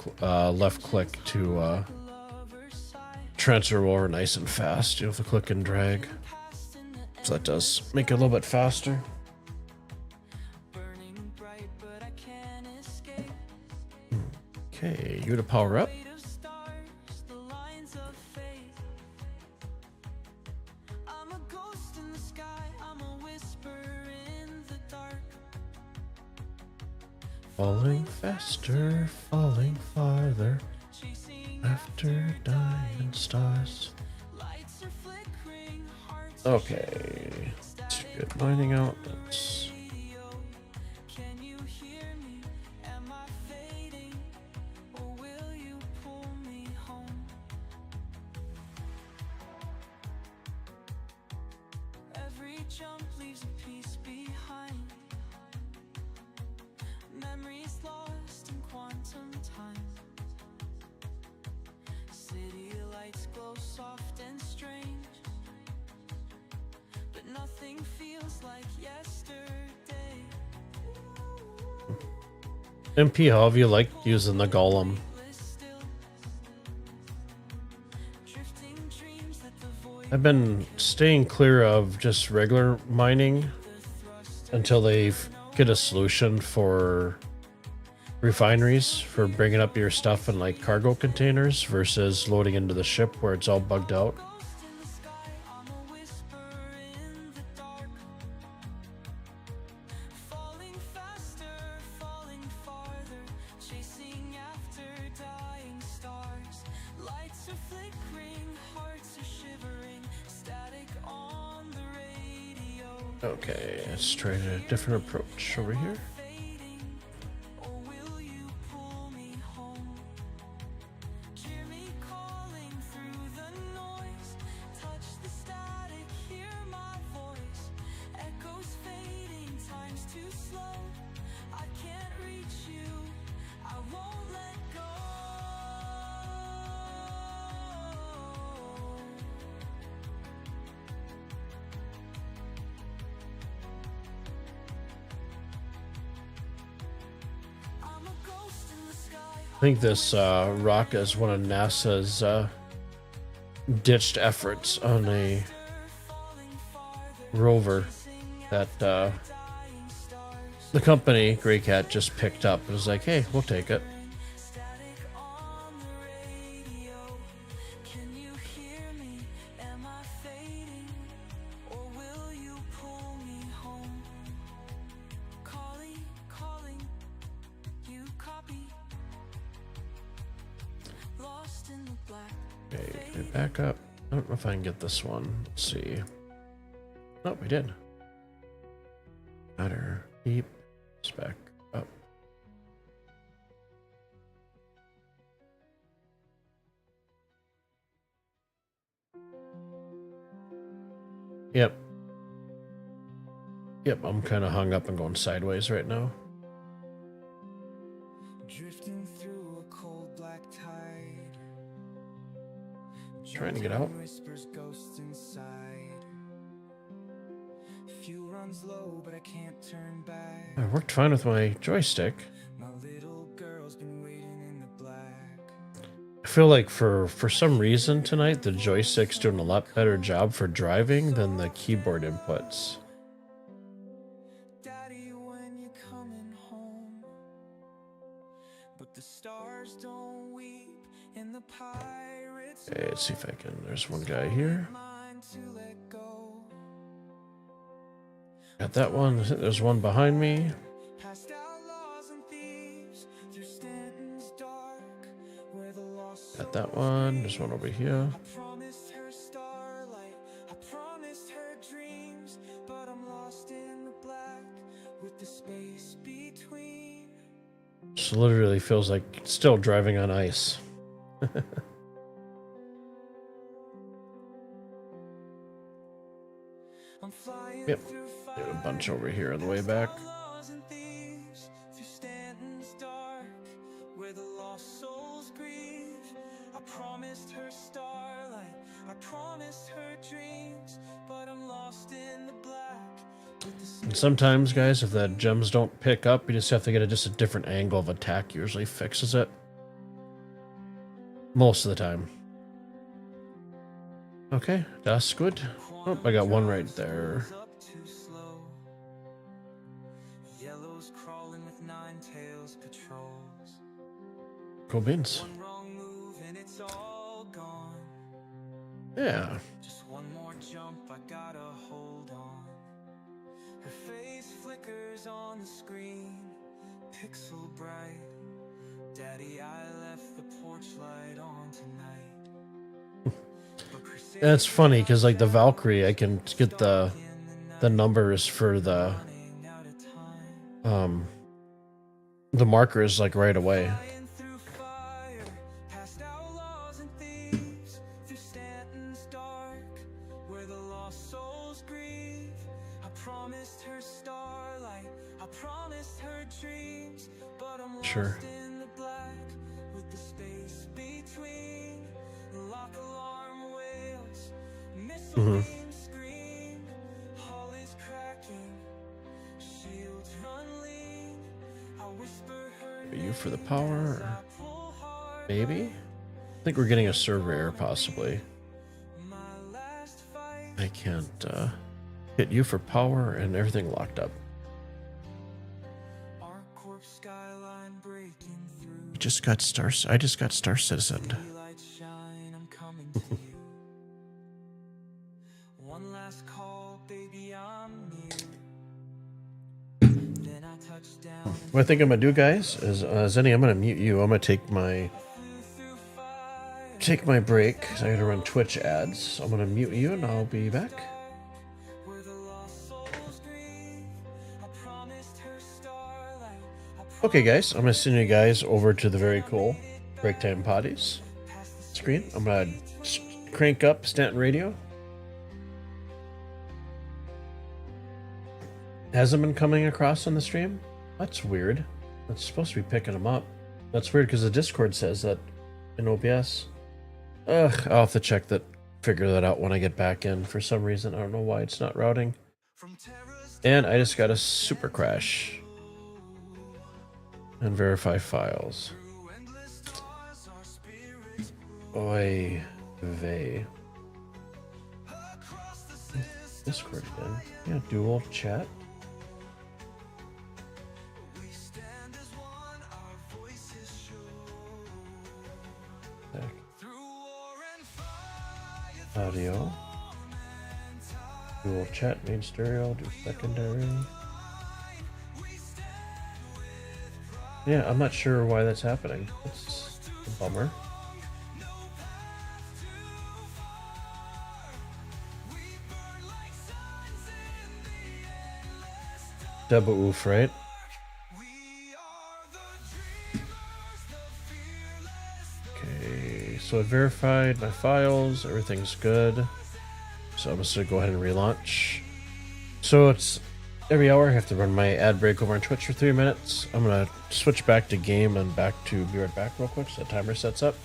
left click to transfer over nice and fast. You have to click and drag. So that does make it a little bit faster. Okay, you to power up. Falling faster, falling farther, after dying stars. Okay, let's get mining out. Let's... Jump leaves a piece behind. Memories lost in quantum time. City lights glow soft and strange, but nothing feels like yesterday. MP, how have you liked using the golem? I've been staying clear of just regular mining until they get a solution for refineries for bringing up your stuff in like cargo containers versus loading into the ship where it's all bugged out. Okay, let's try a different approach over here. I think this rock is one of NASA's ditched efforts on a rover that the company Grey Cat just picked up and was like, hey, we'll take it. Okay, back up. I don't know if I can get this one. Let's see. Oh, we did. Matter. Beep. It's back up. Yep. Yep, I'm kind of hung up and going sideways right now. Drifting through a cold black tide. Trying to get out. Whispers ghosts inside. Fuel runs low, but I can't turn back. I worked fine with my joystick. My little girl's been waiting in the black. I feel like for some reason tonight the joystick's doing a lot better job for driving than the keyboard inputs. Daddy, when you coming home? But the stars don't weep in the pirates. Okay, let's see if I can. There's one guy here. Mind to let go. Got that one. There's one behind me. Past outlaws and thieves through Stanton's dark, where the lost Got that one. There's one over here. I promised her starlight, I promised her dreams, but I'm lost in the black with the space between. Just literally feels like still driving on ice. I'm flying Yep. through Got a bunch over here on the way back. outlaws and thieves through Stanton's dark, where the lost souls grieve. I promised her starlight, I promised her dreams, but I'm lost in the black with the And sometimes, guys, if the gems don't pick up, you just have to get just a different angle of attack. Usually fixes it. Most of the time. Okay, that's good. Oh, I got one right there. up too slow. Yellow's crawling with nine tails patrols. Cool beans. One wrong move and it's all gone. Yeah. Just one more jump, I gotta hold on. Her face flickers on the screen, pixel bright. Daddy, I left the porch light on tonight. But Crusade That's funny because like the Valkyrie, I can get the numbers for the running out of time. the markers like right away. Flying through fire, past outlaws and thieves, through Stanton's dark, where the lost souls grieve. I promised her starlight, I promised her dreams, but I'm Sure. lost in the black with the space between. Lock alarm wails, missile beams scream, hull is cracking, shields run lean. I whisper her Are you for the power? Or I pull hard. maybe? I think we're getting a server error possibly. My last fight. I can't hit you for power and everything locked up. Our corpse skyline breaking through. I just got Star Citizen. Light shine, I'm coming to you. One last call, baby, I'm near. Then I touch down What I think I'm gonna do, guys, is I'm gonna mute you. I'm gonna take my through fire. take my break. 'Cause I gotta run Twitch ads. So I'm gonna mute you and I'll be back. Where the lost souls grieve. I promised her starlight. Okay, guys, I'm gonna send you guys over to the very cool Break Time Potties screen. I'm gonna crank up Stanton Radio. Hasn't been coming across on the stream. That's weird. That's supposed to be picking them up. That's weird because the Discord says that in OBS. Ugh, I'll have to figure that out when I get back in. For some reason, I don't know why it's not routing. From terrorist And I just got a super crash. And verify files. through endless stars, our spirits Oy vey. across the system. Discord again. Yeah, dual chat. We stand as one, our voices show. Back. Through war and fire, Audio. Dual chat, main stereo, do secondary. Yeah, I'm not sure why that's happening. It's a bummer. Double oof, right? Okay, so I verified my files, everything's good. So I'm just gonna go ahead and relaunch. So it's every hour I have to run my ad break over on Twitch for 3 minutes. I'm gonna switch back to game and back to be right back real quick so the timer sets up.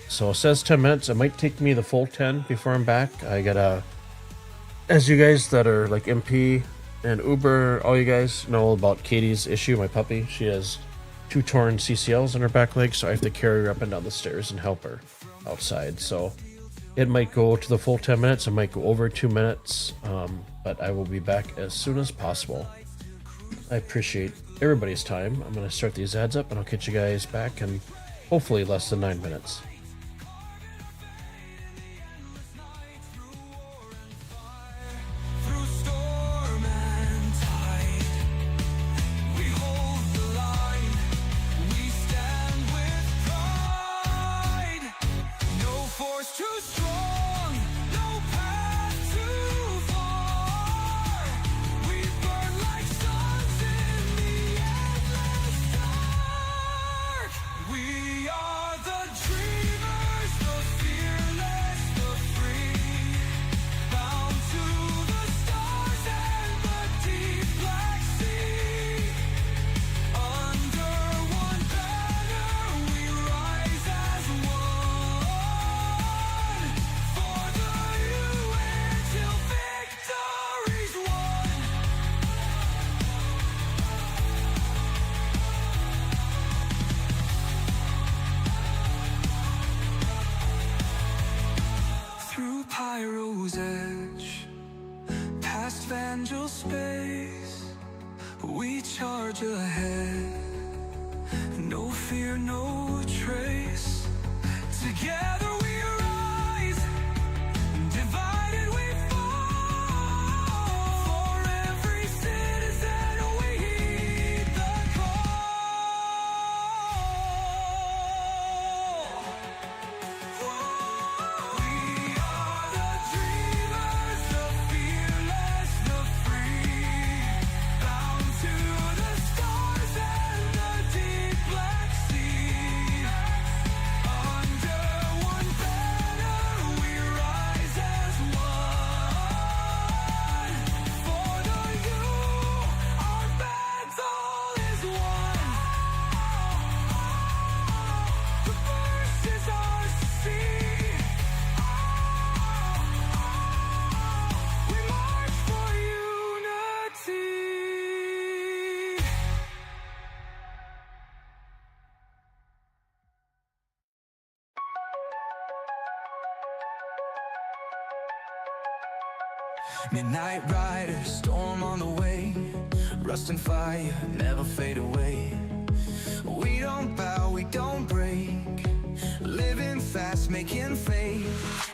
So it says 10 minutes. It might take me the full 10 before I'm back. I gotta, as you guys that are like MP and Uber, all you guys know about Katie's issue, my puppy. She has 2 torn CCLs in her back leg, so I have to carry her up and down the stairs and help her outside. So it might go to the full 10 minutes. It might go over 2 minutes, but I will be back as soon as possible. I appreciate everybody's time. I'm going to start these ads up, and I'll catch you guys back in hopefully less than 9 minutes. Through storm and tide, we hold the line. We stand with pride. No force too strong, no path too far. We burn like suns in the endless dark. We are the dreamers, the fearless, the free. Bound to the stars and the deep black sea. Under one banner we rise as one. For the UN till victory's won. Through Pyro's edge, past Vangel space, we charge ahead. No fear, no trace. Together we rise, divided we fall. For every citizen we heed the call. We are the dreamers, the fearless, the free. Bound to the stars and the deep black sea. Under one banner we rise as one. For the you, our battle is won. The first is ours to see. We march for unity. Midnight rider, storm on the way. Rust and fire never fade away. We don't bow, we don't break. Living fast, making faith.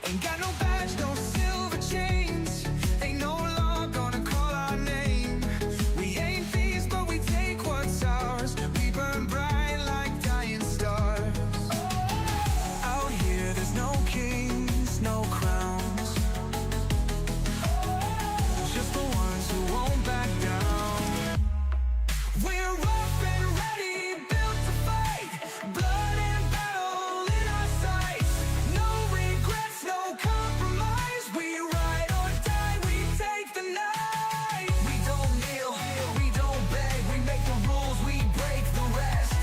Ain't got no badge, no silver chains. Ain't no law gonna call our name. We ain't thieves, but we take what's ours. We burn bright like dying stars. Out here there's no kings, no crowns. Just the ones who won't back down. We're rough and ready, built to fight. Blood and battle in our sights. No regrets, no compromise. We ride or die, we take the night. We don't kneel, we don't beg. We make the rules, we break the rest.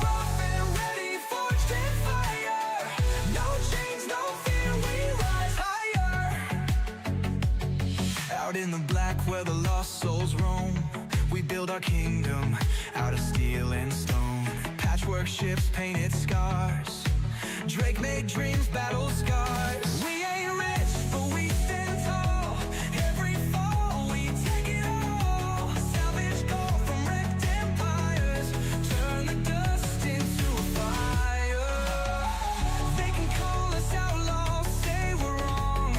Rough and ready, forged in fire. No chains, no fear, we rise higher. Out in the black where the lost souls roam, we build our kingdom out of steel and stone. Patchwork ships, painted scars. Drake made dreams, battle scars. We ain't rich, but we stand tall. Every fall, we take it all. Salvage gold from wrecked empires. Turn the dust into a fire. They can call us outlaws, say we're wrong.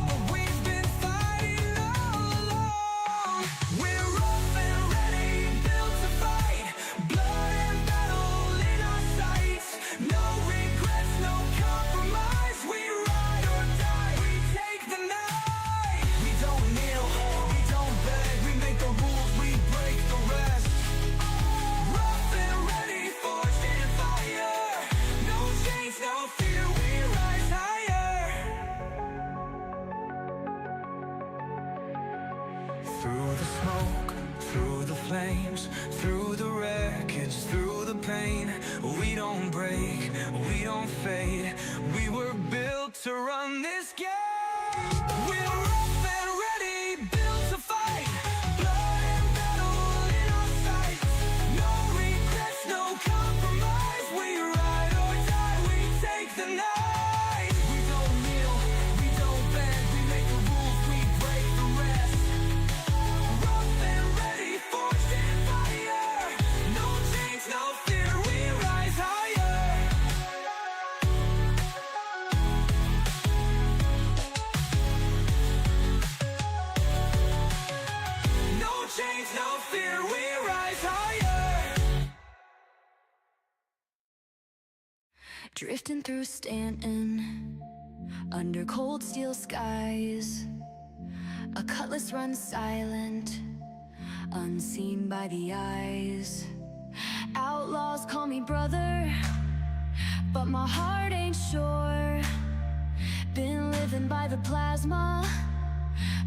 But we've been fighting all along. We're rough and ready, built to fight. Blood and battle in our sights. No regrets, no compromise. We ride or die, we take the night. We don't kneel, we don't beg. We make the rules, we break the rest. Rough and ready, forged in fire. No chains, no fear, we rise higher. Through the smoke, through the flames, through the wreckage, through the pain. We don't break, we don't fade. We were built to run this game. We're rough and ready, built to fight. Blood and battle drifting through Stanton, under cold steel skies. A cutlass runs silent, unseen by the eyes. Outlaws call me brother, but my heart ain't sure. Been living by the plasma,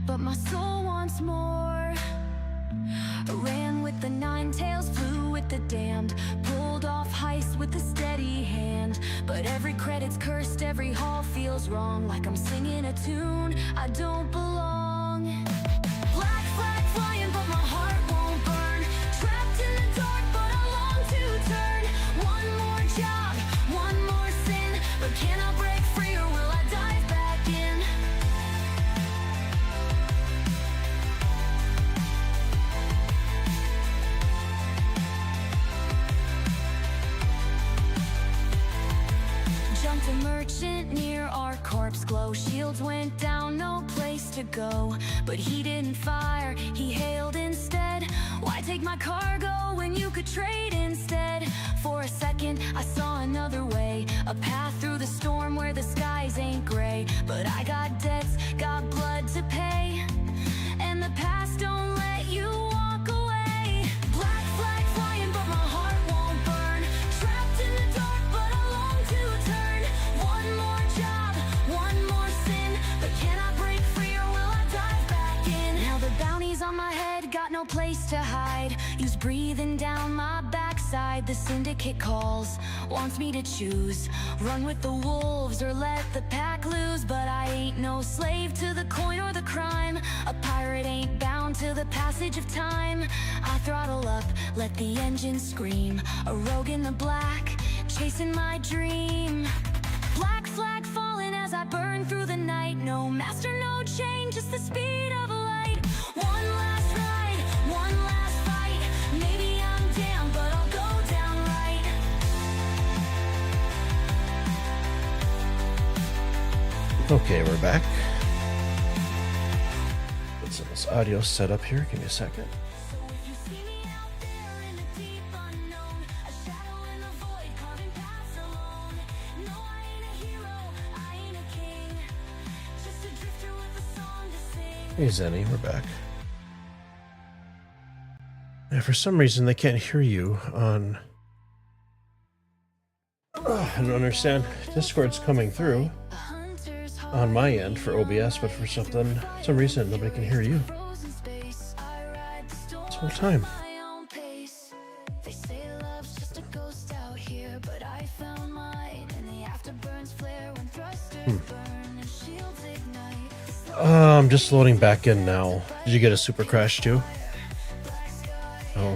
but my soul wants more. Ran with the nine tails, flew with the damned, pulled off heists with a steady hand. But every credit's cursed, every haul feels wrong, like I'm singing a tune I don't belong. Black flag flying, but my heart won't burn. Trapped in the dark, but I long to turn. One more job, one more sin, but can I break free or will I dive back in? Jumped a merchant near our corpse glow. Shields went down, no place to go. But he didn't fire, he hailed instead. Why take my cargo when you could trade instead? For a second I saw another way, a path through the storm where the skies ain't gray. But I got debts, got blood to pay, and the past don't let you walk away. Black flag flying, but my heart won't burn. Trapped in the dark, but I long to turn. One more job, one more sin, but can I break free or will I dive back in? Now the bounty's on my head, got no place to hide. Use breathing down my backside. The syndicate calls, wants me to choose. Run with the wolves or let the pack lose. But I ain't no slave to the coin or the crime. A pirate ain't bound to the passage of time. I throttle up, let the engine scream. A rogue in the black, chasing my dream. Black flag falling as I burn through the night. No master, no chain, just the speed of light. One last ride, one last fight. Maybe I'm damned, but I'll go down right. Okay, we're back. Get some of this audio set up here. Give me a second. So if you see me out there in the deep unknown, a shadow in the void, carving paths alone. No, I ain't a hero, I ain't a king, just a drifter with a song to sing. Hey Zenny, we're back. Yeah, for some reason they can't hear you on... I don't understand. Discord's coming through A hunter's on my end for OBS, but for some reason nobody can hear you frozen space. I ride the storm this whole time. my own pace. They say love's just a ghost out here, but I found mine. And the afterburns flare when thrusters burn and shields ignite. I'm just loading back in now. Did you get a super crash too? Oh,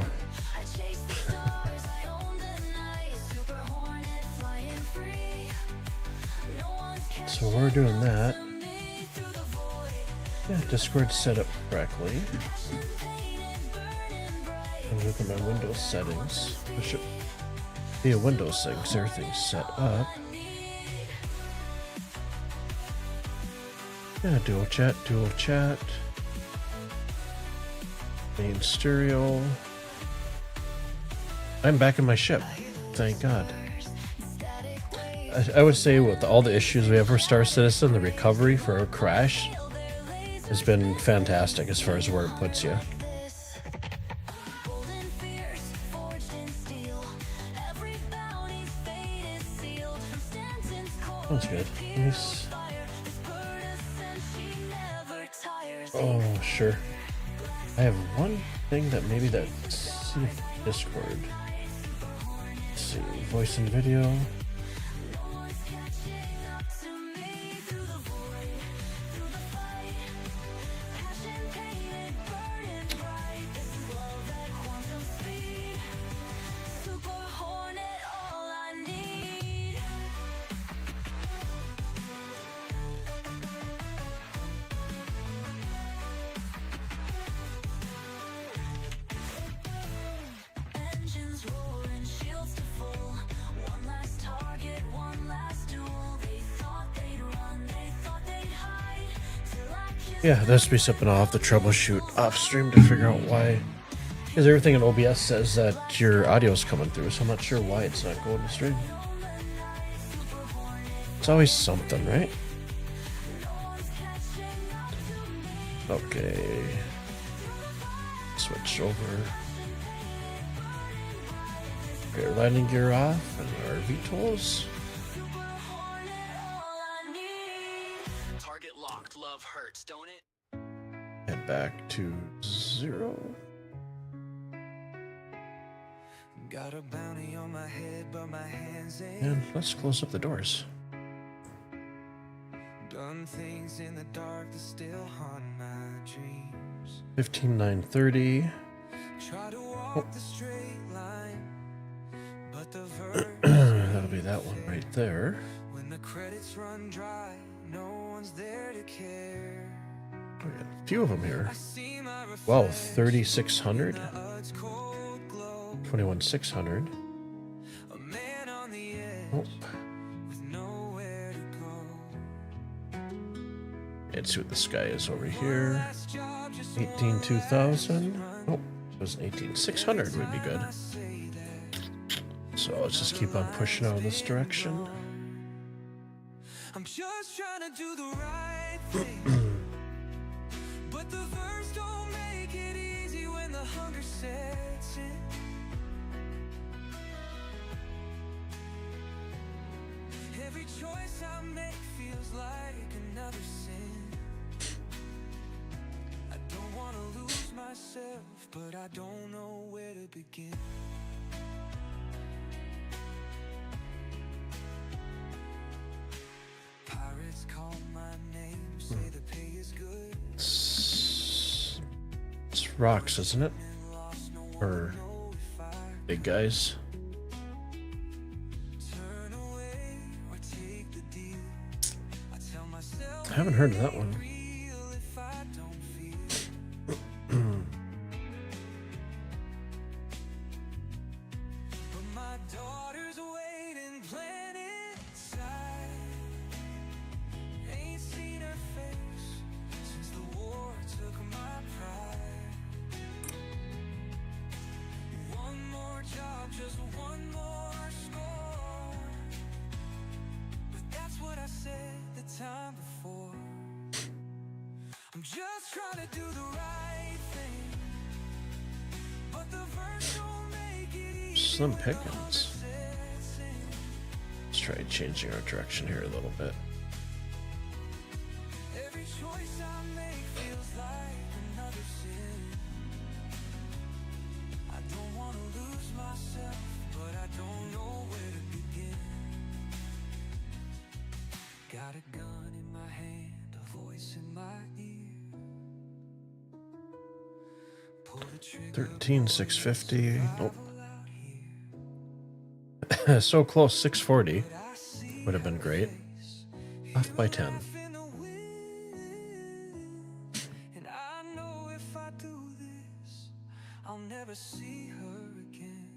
I chase the stars, I own the night. Super hornet flying free. No one's so we're doing that. catching me through the void. Yeah, Discord's set up correctly. Painted, burning bright. And look at my Windows settings. There should be a Windows thing, so everything's set up. Yeah, dual chat. Main stereo. I'm back in my ship. Thank God. I would say with all the issues we have for Star Citizen, the recovery for a crash has been fantastic as far as where it puts you. Golden fierce, forged in steel. Every bounty's fate is sealed. From Stanton's core, That's good. Nice. fire. This bird ascends, she never tires. Oh, sure. I have one thing that maybe that's Discord. Let's see, voice and video. No one's catching up to me through the void, through the fight. Passion painted, burning bright. This is love at quantum speed. Super hornet, all I need. Engines roaring, shields to full. One last target, one last duel. They thought they'd run, they thought they'd hide. Till I kissed Yeah, that's be something I'll have to troubleshoot off stream to figure out why. Because everything in OBS says that your audio's coming through, so I'm not sure why it's not going to stream. It's always something, right? Okay. Switch over. Okay, landing gear off and our VTOLs. Target locked. Love hurts, don't it? Head back to 0. Got a bounty on my head, but my hands ain't And let's close up the doors. done things in the dark that still haunt my dreams. 15930. Try to walk the straight line, but the verge That'll be that one right there. when the credits run dry, no one's there to care. We got a few of them here. I see my Wow, reflection 3600, in the earth's cold glow. 21600. A man on the edge Oh, with nowhere to go. and see what the sky is over here. Last job, just 18 2000. Oh, it was an 18 600 would be good. say that So let's just keep on pushing out in this direction. I'm just trying to do the right thing. But the verse don't make it easy when the hunger sets in. Every choice I make feels like another sin. I don't want to lose myself, but I don't know where to begin. Pirates call my name, say the pay is good. It's rocks, isn't it? Or big guys. Turn away or take the deal. I tell myself I haven't heard of that one. real if I don't feel. But my daughter's waiting, planet side. Ain't seen her face since the war took my pride. One more job, just one more score. But that's what I said the time before. I'm just trying to do the right thing, but the verse don't make it easy. Slim pickings. Let's try changing our direction here a little bit. Every choice I make feels like another sin. I don't want to lose myself, but I don't know where to begin. Got a gun in my hand, a voice in my ear. Pull the trigger 13650. Nope. out here. So close, 640. I see Would have been great. face. Off by 10. In the wind. And I know if I do this, I'll never see her again.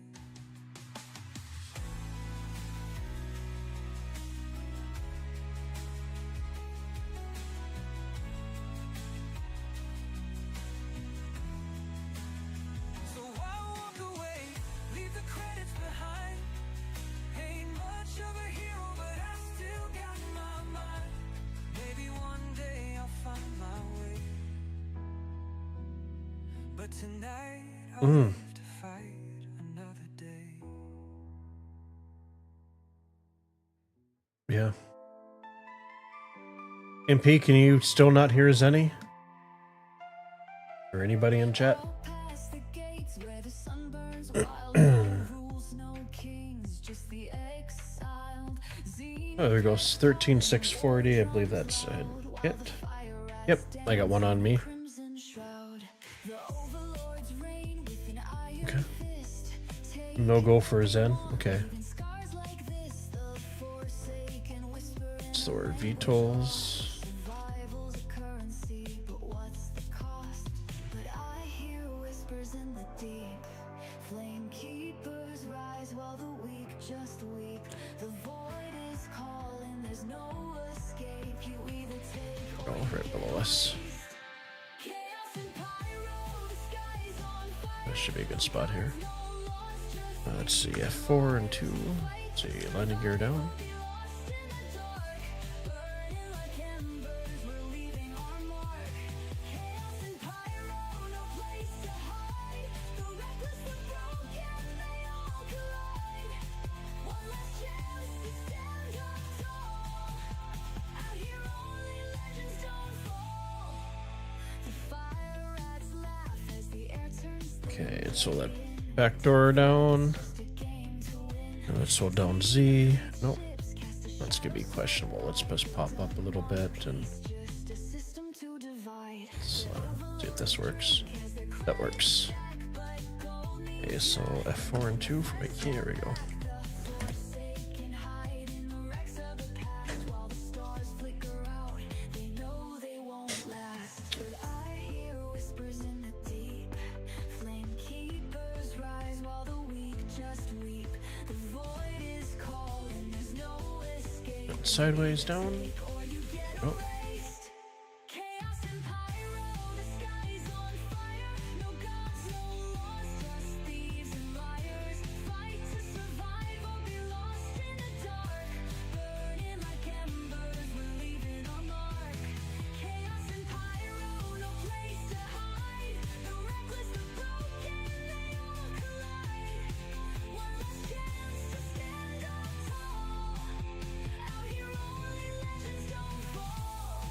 So I walk away, leave the credits behind. Ain't much of a hero, but I still got my mind. Maybe one day I'll find my way. But tonight I'll live to fight another day. Yeah. MP, can you still not hear Zenny? Or anybody in chat? Past the gates where the sun burns wild, no rules, no kings, just the exiled. Oh, there goes 13640. I believe that's a hit. Yep, I got one on me. Crimson shroud, the overlord's reign with an iron Okay. fist. Take No go for a Zen. Okay. even scars like this, the forsaken whisper in So our VTOLs. survival's a currency, but what's the cost? But I hear whispers in the deep. Flame keepers rise while the weak just weep. The void is calling, there's no escape. You either take or Oh, right below us. chaos and pyro, the sky's on fire. That should be a good spot here. No loss, just Let's see, F4 and 2. Let's see, landing gear down. be lost in the dark. Okay, let's slow that back door down. And let's slow down Z. Nope. That's gonna be questionable. Let's just pop up a little bit and let's see if this works. That works. Okay, so F4 and 2 for my key. Here we go. Sideways down. Oh.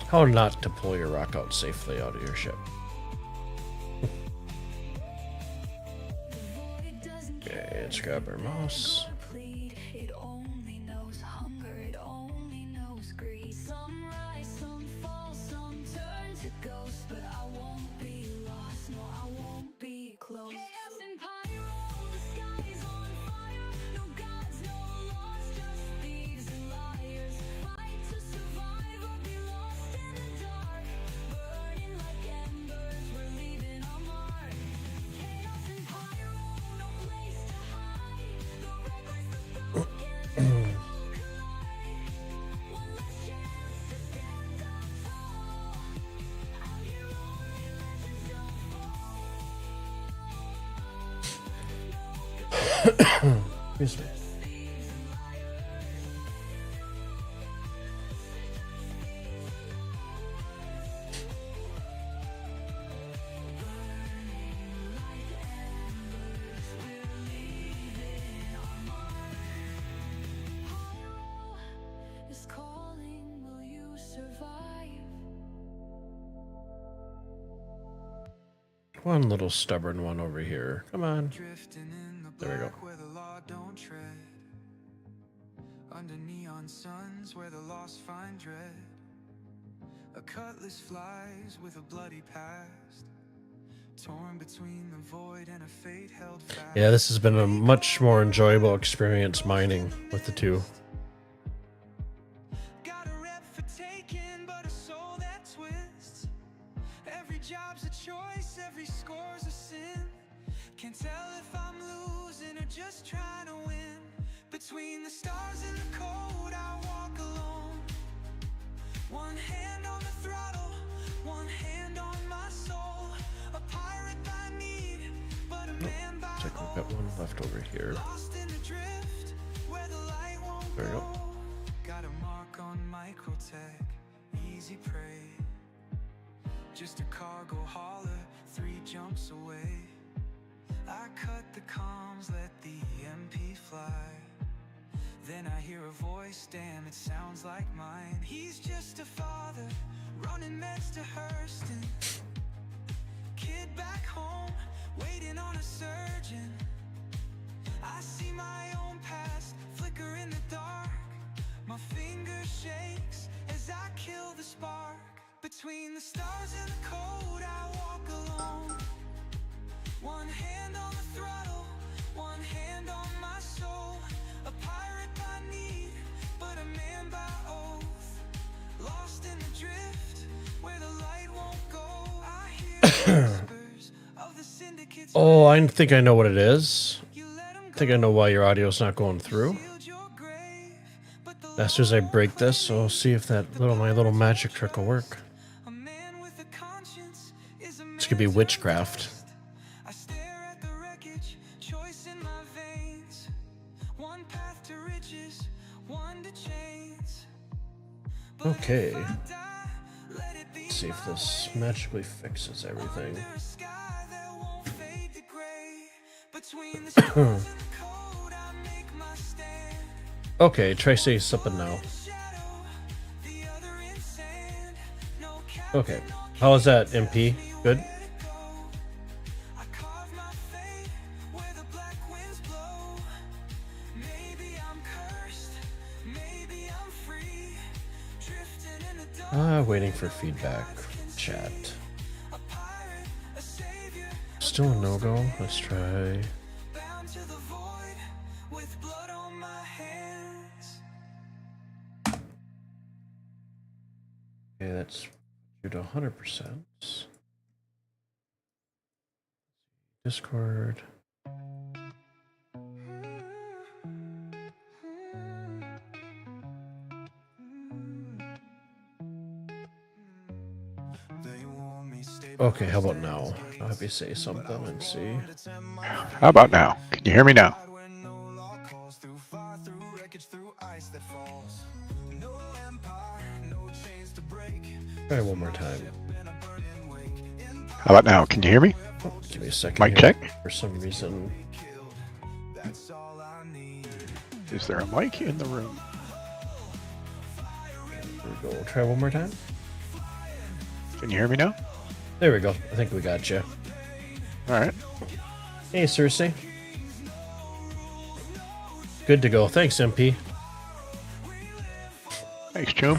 How not to pull your rock out safely out of your ship. Okay, let's grab our mouse. It only knows hunger, it only knows greed. Some rise, some fall, some turn to ghosts, but I won't be lost, no, I won't be close. Chaos and pyro, the sky's on fire. No gods, no laws, just thieves and liars. Fight to survive or be lost in the dark. Burning like embers, we're leaving our mark. Chaos and pyro, no place to hide. The reckless, the broken, they all collide. One last chance to stand up tall. Out here only legends don't fall. Excuse me. Is calling, will you survive? One little stubborn one over here. Come on. Drifting in the There we go. black where the law don't tread. Under neon suns where the lost find dread. A cutlass flies with a bloody past. Torn between the void and a fate held fast. Yeah, this has been a much more enjoyable experience mining with the two. Got a rep for taking, but a soul that twists. Every job's a choice, every score's a sin. Can't tell if I'm losing or just trying to win. Between the stars and the cold, I walk alone. One hand on the throttle, one hand on my soul. A pirate by need, but a man by Looks like we've got one left over here. lost in the drift, where the light won't There we go. Got a mark on microtech, easy prey. Just a cargo hauler, 3 jumps away. I cut the comms, let the MP fly. Then I hear a voice, damn, it sounds like mine. He's just a father, running meds to Hurston. Kid back home, waiting on a surgeon. I see my own past flicker in the dark. My finger shakes as I kill the spark. Between the stars and the cold, I walk alone. One hand on the throttle, one hand on my soul. A pirate by need, but a man by oath. Lost in the drift, where the light won't go. I hear whispers of the syndicate's Oh, I think I know what it is. you let 'em I think I know why your audio's not going through. sealed your grave, but the As soon as I break this, so I'll see if that my little magic trick will work. a man with a conscience is a This could be man's witchcraft. artist. I stare at the wreckage, choice in my veins. One path to riches, one to chains. But Okay. if I die, let it be Let's see if my this way. magically fixes everything. Under a sky that won't fade to gray. Between the stars and the cold, I make my stand. Okay, try saying something now. Shadow, the other in sand. No Okay. captain on How is that, MP? Good? I carve my Waiting for feedback. Chat. Still a no-go. Let's try. Bound to the void with blood on my hands. Okay, that's you to 100%. Discord. Okay, how about now? I'll have you say something and see. How about now? Can you hear me now? Try one more time. How about now? Can you hear me? Oh, give me a second. Mic here. check. For some reason. Is there a mic in the room? There we go. Try one more time. Can you hear me now? There we go. I think we got you. All right. Hey, Cersei. Good to go. Thanks, MP. Thanks, Joe.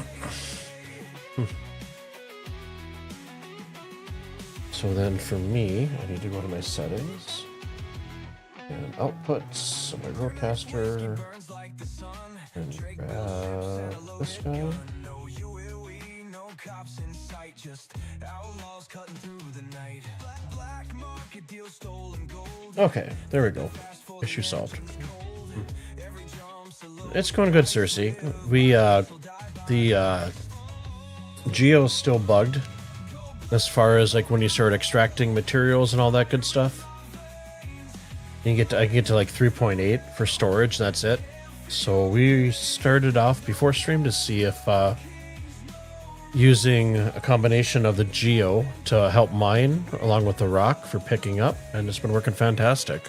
So then for me, I need to go to my settings and outputs, so my broadcaster, and grab this guy. Okay, there we go. Issue solved. It's going good, Cersei. We, the Geo's still bugged as far as like when you start extracting materials and all that good stuff. You get to, I can get to like 3.8 for storage, and that's it. So we started off before stream to see if using a combination of the Geo to help mine along with the rock for picking up, and it's been working fantastic.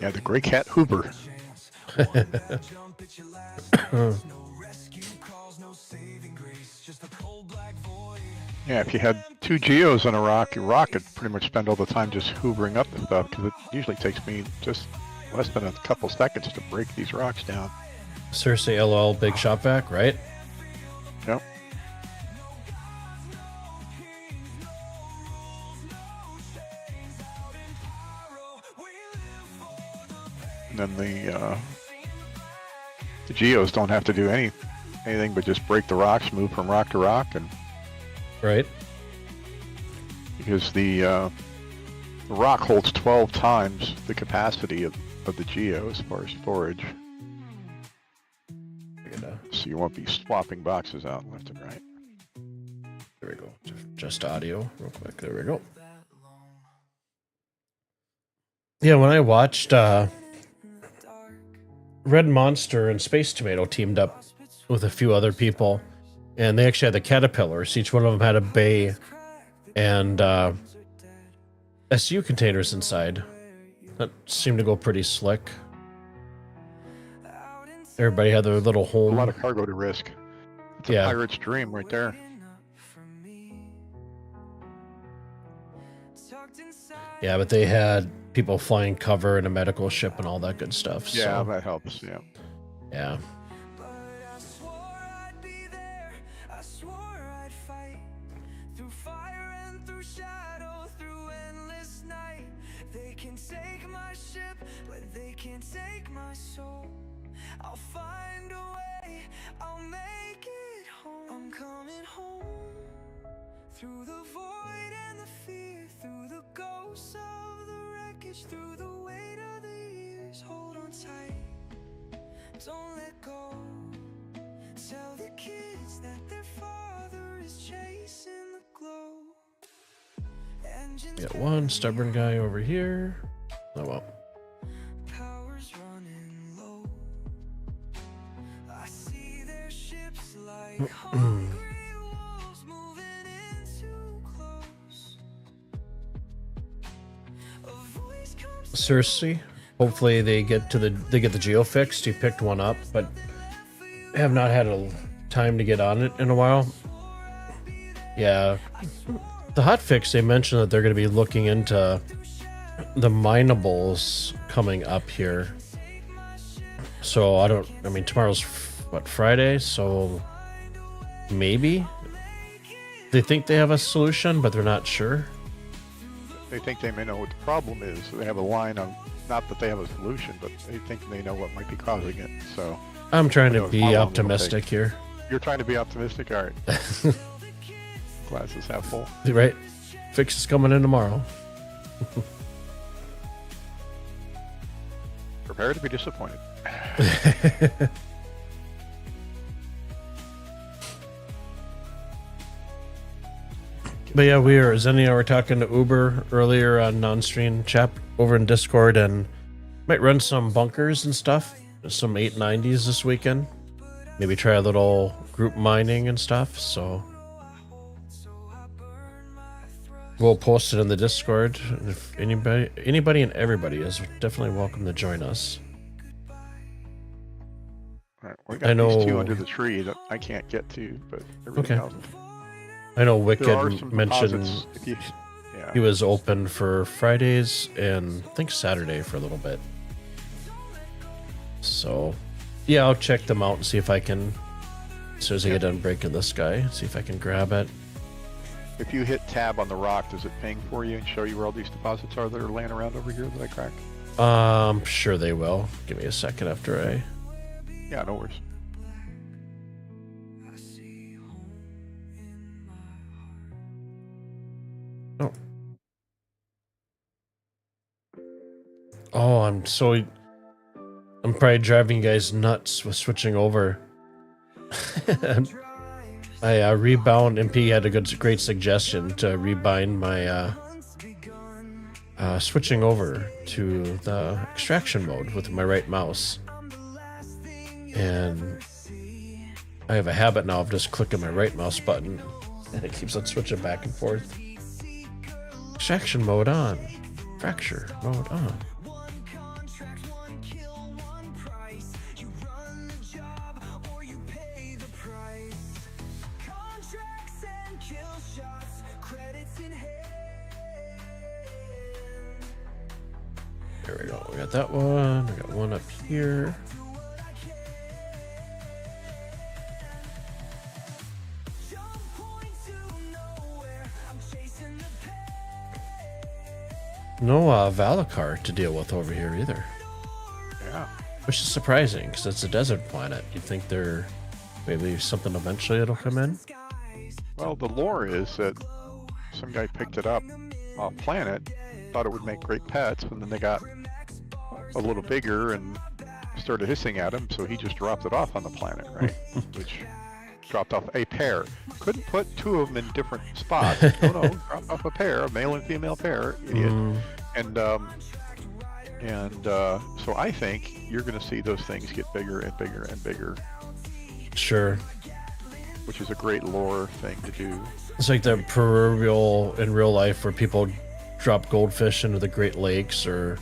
Yeah, the gray cat Hoover. Yeah, if you had two Geos on a rock, your rock could pretty much spend all the time just hoovering up the stuff, because it usually takes me just less than a couple seconds to break these rocks down. Cersei LL big shot back, right? Yep. And then the Geos don't have to do anything but just break the rocks, move from rock to rock, and Right. because the rock holds 12 times the capacity of the Geo as far as storage. So you won't be swapping boxes out left and right. There we go. Just audio real quick. There we go. Yeah, when I watched Red Monster and Space Tomato teamed up with a few other people, and they actually had the caterpillars. Each one of them had a bay and SU containers inside. That seemed to go pretty slick. Everybody had their little A home. lot of cargo to risk. It's a pirate's dream right there. Yeah, but they had people flying cover and a medical ship and all that good stuff. Yeah, So, that helps. Yeah. yeah. I'll find a way, I'll make it home. I'm coming home. Through the void and the fear, through the ghosts of the wreckage, through the weight of the years. Hold on tight, don't let go. Tell the kids that their father is chasing the glow. We got one stubborn guy over here. Oh well. Power's running low. I see their ships like hungry wolves moving in too close. A voice comes Cersei. Hopefully they get the Geo fixed. He picked one up, but have not had a time to get on it in a while. Yeah. The hotfix, they mentioned that they're going to be looking into the Minables coming up here. So I mean, tomorrow's what, Friday? So maybe they think they have a solution, but they're not sure. They think they may know what the problem is. So they have a line on, not that they have a solution, but they think they know what might be causing it. So I'm trying to how be long it'll optimistic take. here. You're trying to be optimistic? All right. Glass is half full. Right? Fix is coming in tomorrow. Prepare to be disappointed. But yeah, Zenny and I were talking to Uber earlier on non-stream chat over in Discord, and might run some bunkers and stuff, some 890s this weekend. Maybe try a little group mining and stuff. So we'll post it in the Discord. And if anybody and everybody is definitely welcome to join us. All right, we got I know- these two under the tree that I can't get to, but everything Okay. else. I know There are Wicked some mentioned deposits if you, yeah. he was open for Fridays and I think Saturday for a little bit. So yeah, I'll check them out and see if I can, as soon as I get done breaking this guy, see if I can grab it. If you hit tab on the rock, does it ping for you and show you where all these deposits are that are laying around over here that I crack? Sure they will. Give me a second after I... Yeah, no worries. Oh. Oh, I'm probably driving you guys nuts with switching over. I rebound. MP had a great suggestion to rebind my switching over to the extraction mode with my right mouse, and I have a habit now of just clicking my right mouse button, and it keeps on switching back and forth. Extraction mode on, fracture mode on. There we go. We got that one. We got one up here. No Valacar to deal with over here either, Yeah. which is surprising because it's a desert planet. You'd think there maybe something eventually it'll come in. Well, the lore is that some guy picked it up off planet, thought it would make great pets, and then they got a little bigger and started hissing at him, so he just dropped it off on the planet, right? Which dropped off a pair. Couldn't put two of them in different spots. No, dropped off a pair, a male and female pair, idiot. So I think you're going to see those things get bigger and bigger and bigger, Sure. which is a great lore thing to do. It's like the proverbial in real life where people drop goldfish into the Great Lakes, or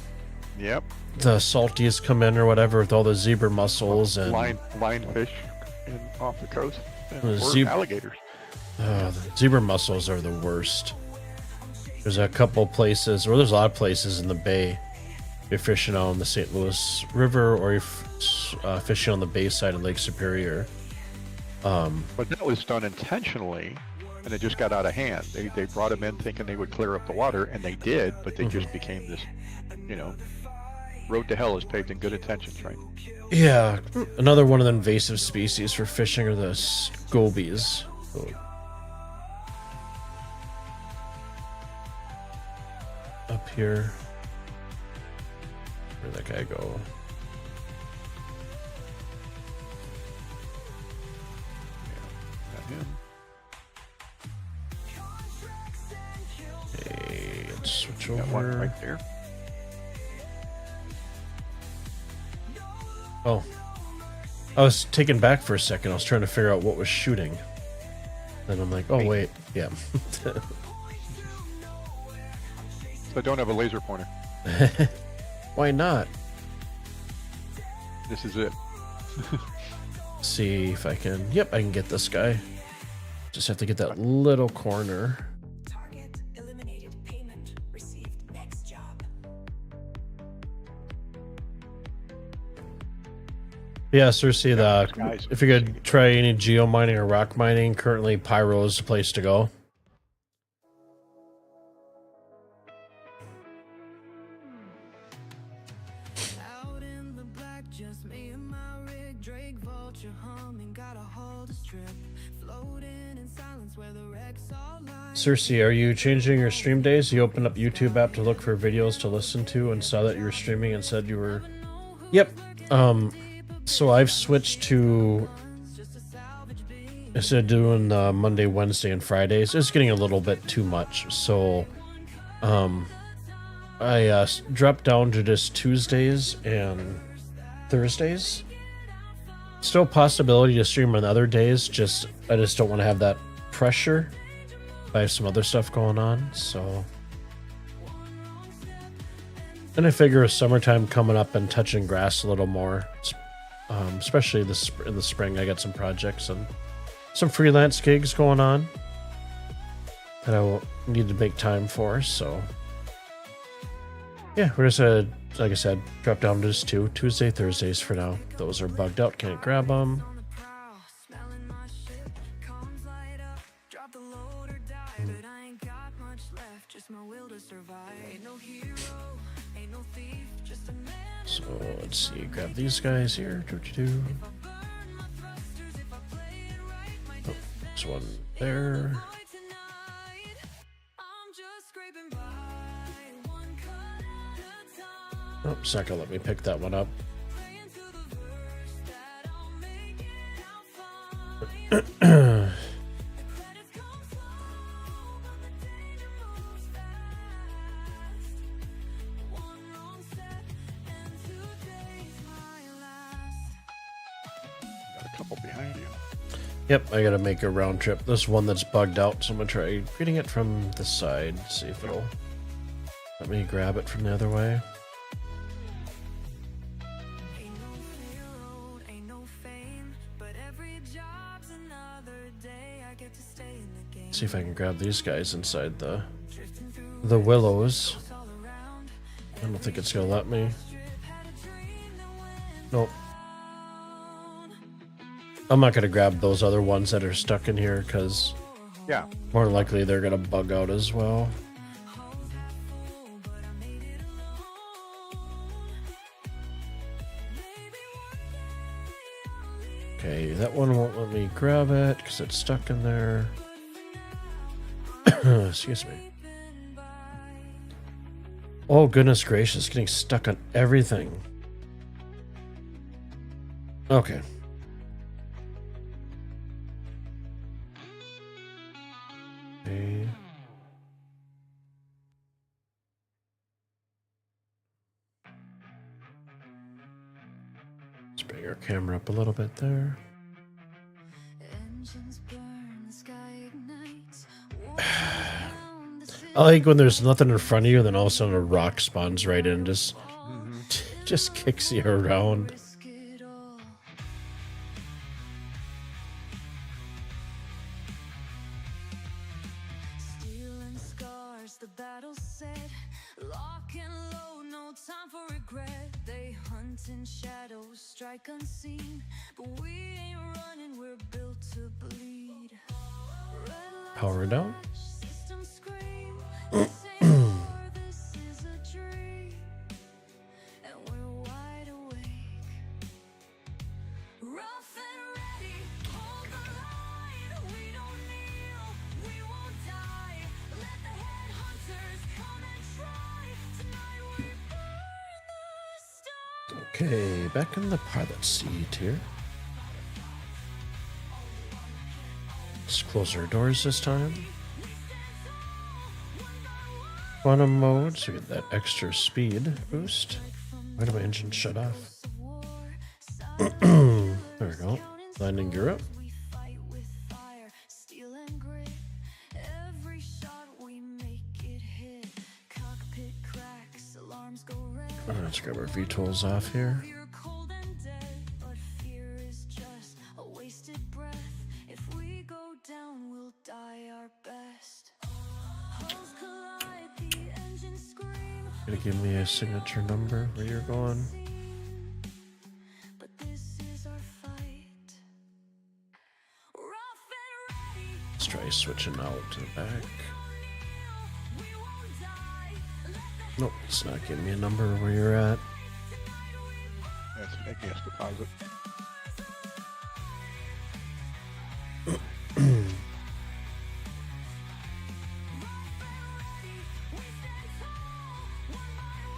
Yep. the salties come in or whatever with all the zebra mussels and Lionfish off the coast. The Or alligators. the zebra mussels are the worst. There's a couple places, or there's a lot of places in the bay. You're fishing on the St. Louis River, or you're fishing on the bay side of Lake Superior. But that was done intentionally, and it just got out of hand. They brought them in thinking they would clear up the water, and they did, but they just became this, road to hell is paved in good intentions, right? Yeah, another one of the invasive species for fishing are the scobies. Up here. Where'd that guy go? Got him. Hey, let's switch Got one over. right there. Oh. I was taken back for a second. I was trying to figure out what was shooting. Then I'm like, oh, Me. wait. Yeah. So I don't have a laser pointer. Why not? This is it. See if I can. Yep, I can get this guy. Just have to get that little corner. Target eliminated. Payment received. Next job. Yeah, Cersei, guys, if you could try any geo mining or rock mining, currently Pyro is the place to go. Out in the black, just me and my rig. Drake vulture humming, gotta hold a strip. Floating in silence where the wrecks all lie. Cersei, are you changing your stream days? You opened up YouTube app to look for videos to listen to and saw that you were streaming and said you were. Yep. So I've switched to, instead of doing Monday, Wednesday, and Fridays, it's getting a little bit too much. So I dropped down to just Tuesdays and Thursdays. Still possibility to stream on other days, I just don't want to have that pressure. I have some other stuff going on, so. And I figure with summertime coming up and touching grass a little more, especially in the spring, I got some projects and some freelance gigs going on that I will need to make time for. So, yeah, we're just gonna, like I said, drop down to just Tuesday, Thursdays for now. Those are bugged out, can't grab them. Smelling my shit, comes light up, drop the load or die. But I ain't got much left, just my will to survive. Ain't no hero, ain't no thief, just a man. So let's see, grab these guys here. Oh, there's one there. I'm just scraping by, one cut at a time. Oh, it's not gonna let me pick that one up. Praying to the verse that I'll make it out fine. Credits come slow, but the danger moves fast. One wrong step, and today's my last. got a couple behind you. Yep, I gotta make a round trip. This one that's bugged out, so I'm gonna try getting it from the side, see if it'll let me grab it from the other way. Ain't no hero, ain't no fame, but every job's another day. I get to stay in the game. See if I can grab these guys inside the willows. All around, I don't think it's gonna let me. had a dream that went Nope. I'm not gonna grab those other ones that are stuck in here because Yeah, more than likely they're gonna bug out as well. full, but I made it alone. Maybe one day I'll leave. Okay, that one won't let me grab it because it's stuck in there. Excuse me. Oh, goodness gracious, getting stuck on everything. Okay. Okay. Let's bring our camera up a little bit there. Engines burn, the sky ignites. Walking around the city. I like when there's nothing in front of you, and then all of a sudden a rock spawns right in, just kicks you around. Risk it all. Steel and scars, the battle set. Lock and load, no time for regret. They hunt in shadows, strike unseen. But we ain't running, we're built to bleed. Red lights Power down. flash, systems scream. This ain't war, this is a dream. And we're wide awake. Rough and ready, hold the line. We don't kneel, we won't die. Let the headhunters come and try. Tonight we burn the stars. Okay, back in the pilot seat here. Let's close our doors this time. Quantum mode, so we get that extra speed boost. Why did my engine shut off? There we go. Landing gear up. We fight with fire, steel and grit. Every shot we make it hit. Cockpit cracks, alarms go red. Let's grab our VTOLs off here. We're cold and dead, but fear is just a wasted breath. If we go down, we'll die our best. Hulls collide, the engines scream. Gonna give me a signature number where you're going. But this is switching out to the back. Nope, it's not giving me a number where you're at. That's an igneous deposit.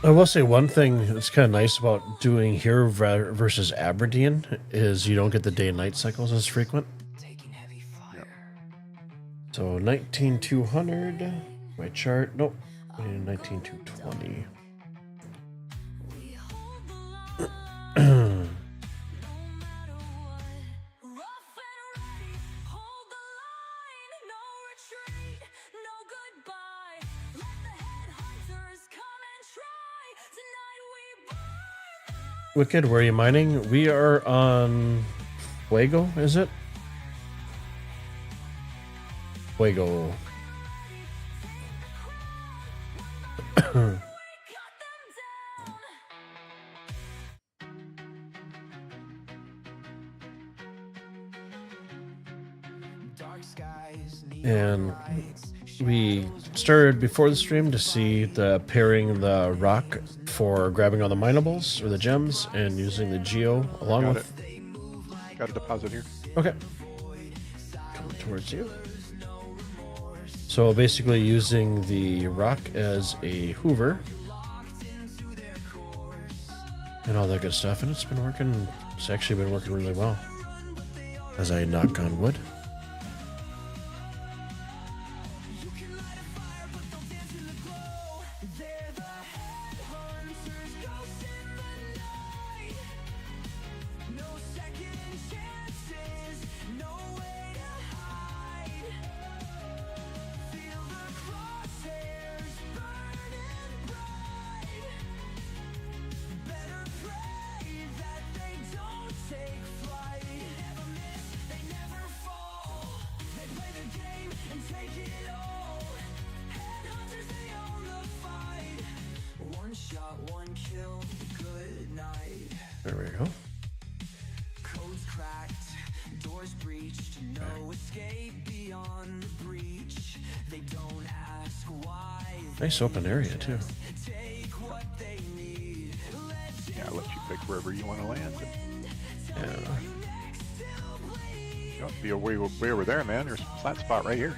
I will say one thing that's kind of nice about doing here versus Aberdeen is you don't get the day and night cycles as frequent. Taking heavy fire. So 19200, my chart, nope, 19220. Wicked, where are you mining? We are on Fuego, is it? Fuego. And we started before the stream to see the pairing the rock for grabbing all the minables or the gems and using the Geo along Got with. it. Got a deposit here. Okay. Coming towards you. So basically using the rock as a hoover and all that good stuff, and it's been working. It's actually been working really well as I knock on wood. There we go. Codes cracked, doors breached, no escape beyond the breach. They don't ask why. Nice open area too. Take what they need. Yeah, I'll let you pick wherever you want to land. Yeah. You don't be way over there, man. There's a flat spot right here.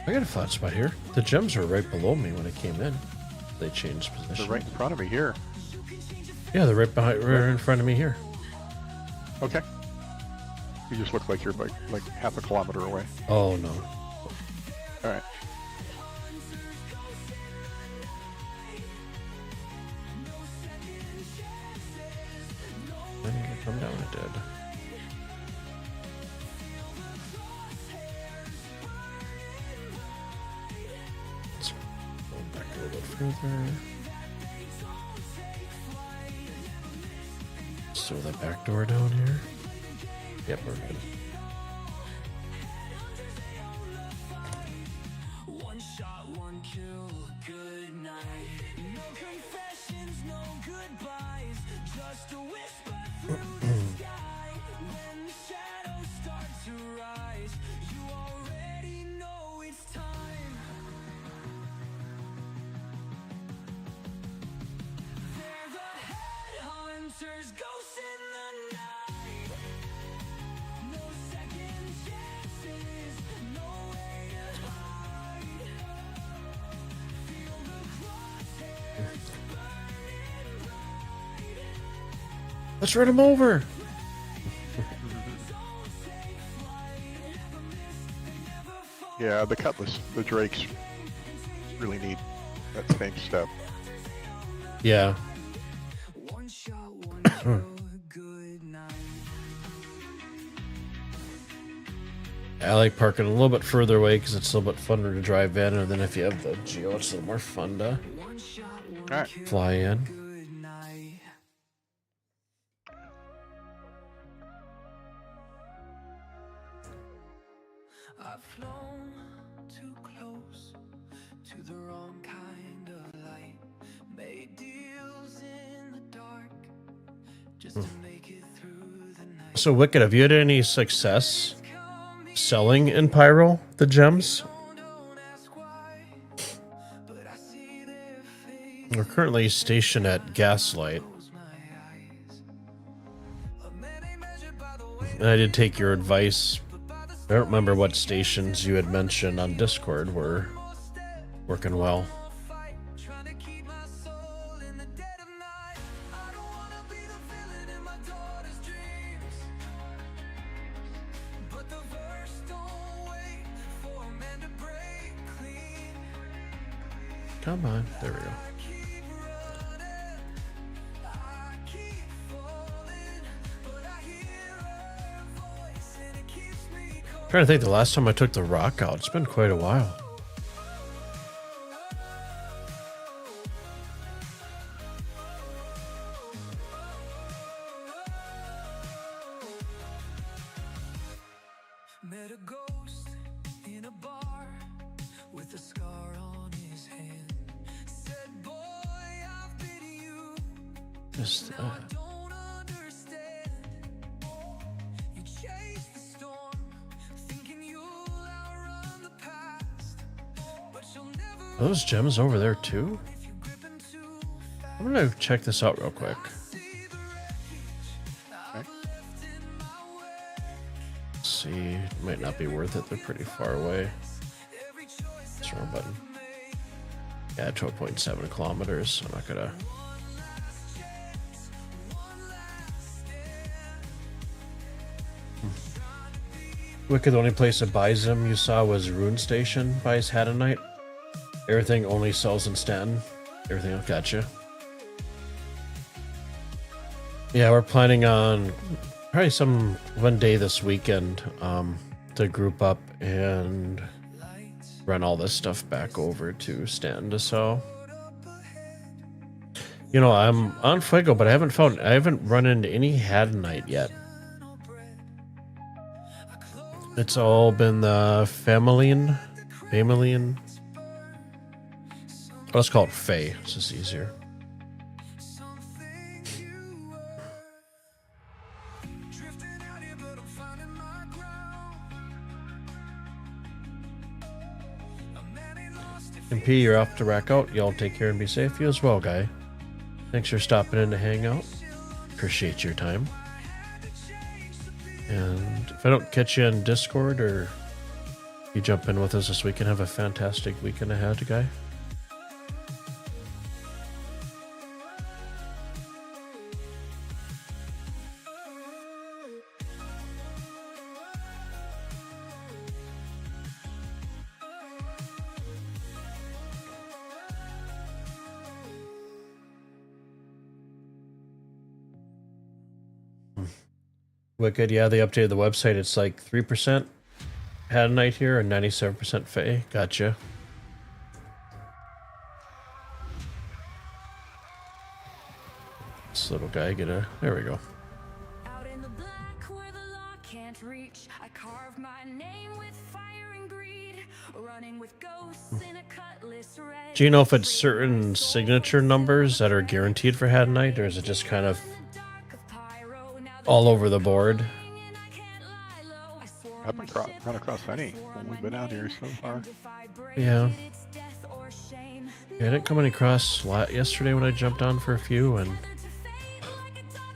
I got a flat spot here. The gems were right below me when I came in. They changed position. They're right in front of me here. Yeah, they're right behind, right in front of me here. Okay. You just look like you're like half a kilometer away. Oh no. All right. I need to come down. It did. Let's go back a little bit further. So the back door down here. Yep, we're good. One shot, one kill, good night. No confessions, no goodbyes. Just a whisper through the sky. When the shadows start to rise, you already know it's time. They're the headhunters, ghosts in the night. No second chances, no way to hide. Feel the crosshairs burning bright. Let's run him over. Yeah, the cutlass, the drakes really need that same step. Yeah. One shot, one kill, good night. I like parking a little bit further away because it's a little bit funner to drive in, and then if you have the Geo, it's a little more fun to One shot, one All right. kill, fly in. good night. I've flown too close to the wrong kind of light. Made deals in the dark just to make it through the night. So Wicked, have you had any success selling in Pyro the gems. We're currently stationed at Gaslight. And I did take your advice. I don't remember what stations you had mentioned on Discord were working well. Come on, there we go. Trying to think the last time I took the rock out. It's been quite a while. Met a ghost in a bar with a scar on his hand. Said, boy, I've been you. Just Now I don't understand. You chase the storm, thinking you'll outrun the past. But you'll never are those gems over there too? if you grip into I'm gonna check this out real quick. see the wreckage I've left in my way. See, it might not be worth it. They're pretty far away. Every choice That's wrong button. Yeah, 12.7 kilometers. I'm not gonna. Wicked, the only place that buys them you saw was Rune Station buys Hadanite. Everything only sells in Stanton. Everything else, gotcha. Yeah, we're planning on probably some one day this weekend to group up and run all this stuff back over to Stanton to sell. You know, I'm on Fuego, but I haven't run into any Hadanite yet. It's all been the Familian. Let's call it Fae. It's just easier. drifting out here, but I'm finding my ground. A man ain't lost if MP, you're off to rack out. Y'all take care and be safe. You as well, guy. Thanks for stopping in to hang out. Appreciate your time. And if I don't catch you in Discord or you jump in with us this weekend, have a fantastic weekend ahead, guy. Wicked, yeah, they updated the website. It's like 3% Hadanite here and 97% Fae. Gotcha. This little guy there we go. Out in the black where the law can't reach, I carve my name with fire and greed, running with ghosts in a cutlass red. Do you know if it's certain signature numbers that are guaranteed for Hadanite, or is it just kind of all over the board? I haven't run across any when we've been out here so far. Yeah. I didn't come across yesterday when I jumped on for a few, and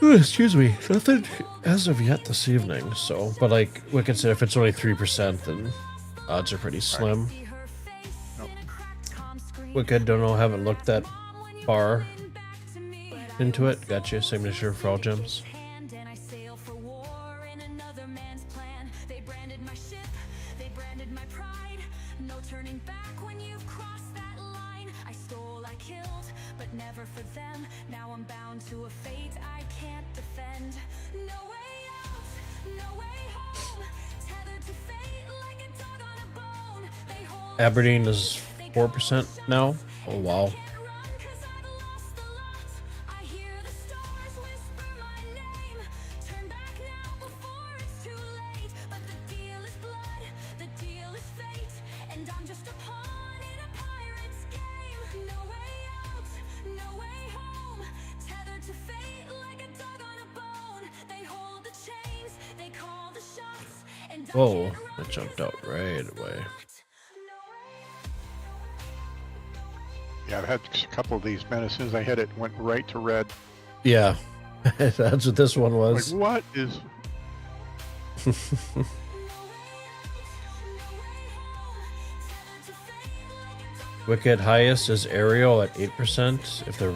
excuse me, nothing as of yet this evening. So, but like Wicked said, if it's only 3%, then odds are pretty slim. Nope. Wicked, don't know, haven't looked that far into it. Gotcha. Same issue for all gems. And I sail for war in another man's plan. They branded my ship, they branded my pride. No turning back when you've crossed that line. I stole, I killed, but never for them. Now I'm bound to a fate I can't defend. No way out, no way home. Tethered to fate like a dog on a bone. They hold Aberdeen is 4% now. Oh wow. Whoa, that jumped out right away. Yeah, I've had a couple of these, man. As soon as I hit it, went right to red. Yeah, that's what this one Like, was. what is... Wicked highest is aerial at 8%. If the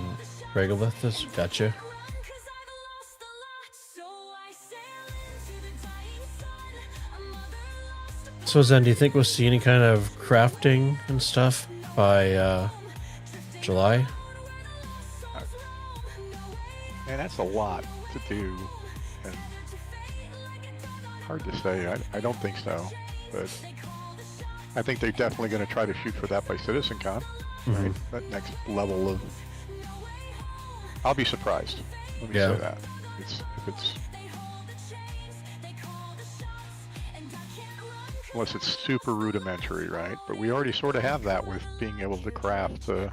regolith is, gotcha. So Zen, do you think we'll see any kind of crafting and stuff by July? Man, that's a lot to do. And hard to say. I don't think so. But I think they're definitely going to try to shoot for that by CitizenCon. Right? That next level of... I'll be surprised. Let me say that. If it's... Unless it's super rudimentary, right? But we already sort of have that with being able to craft, you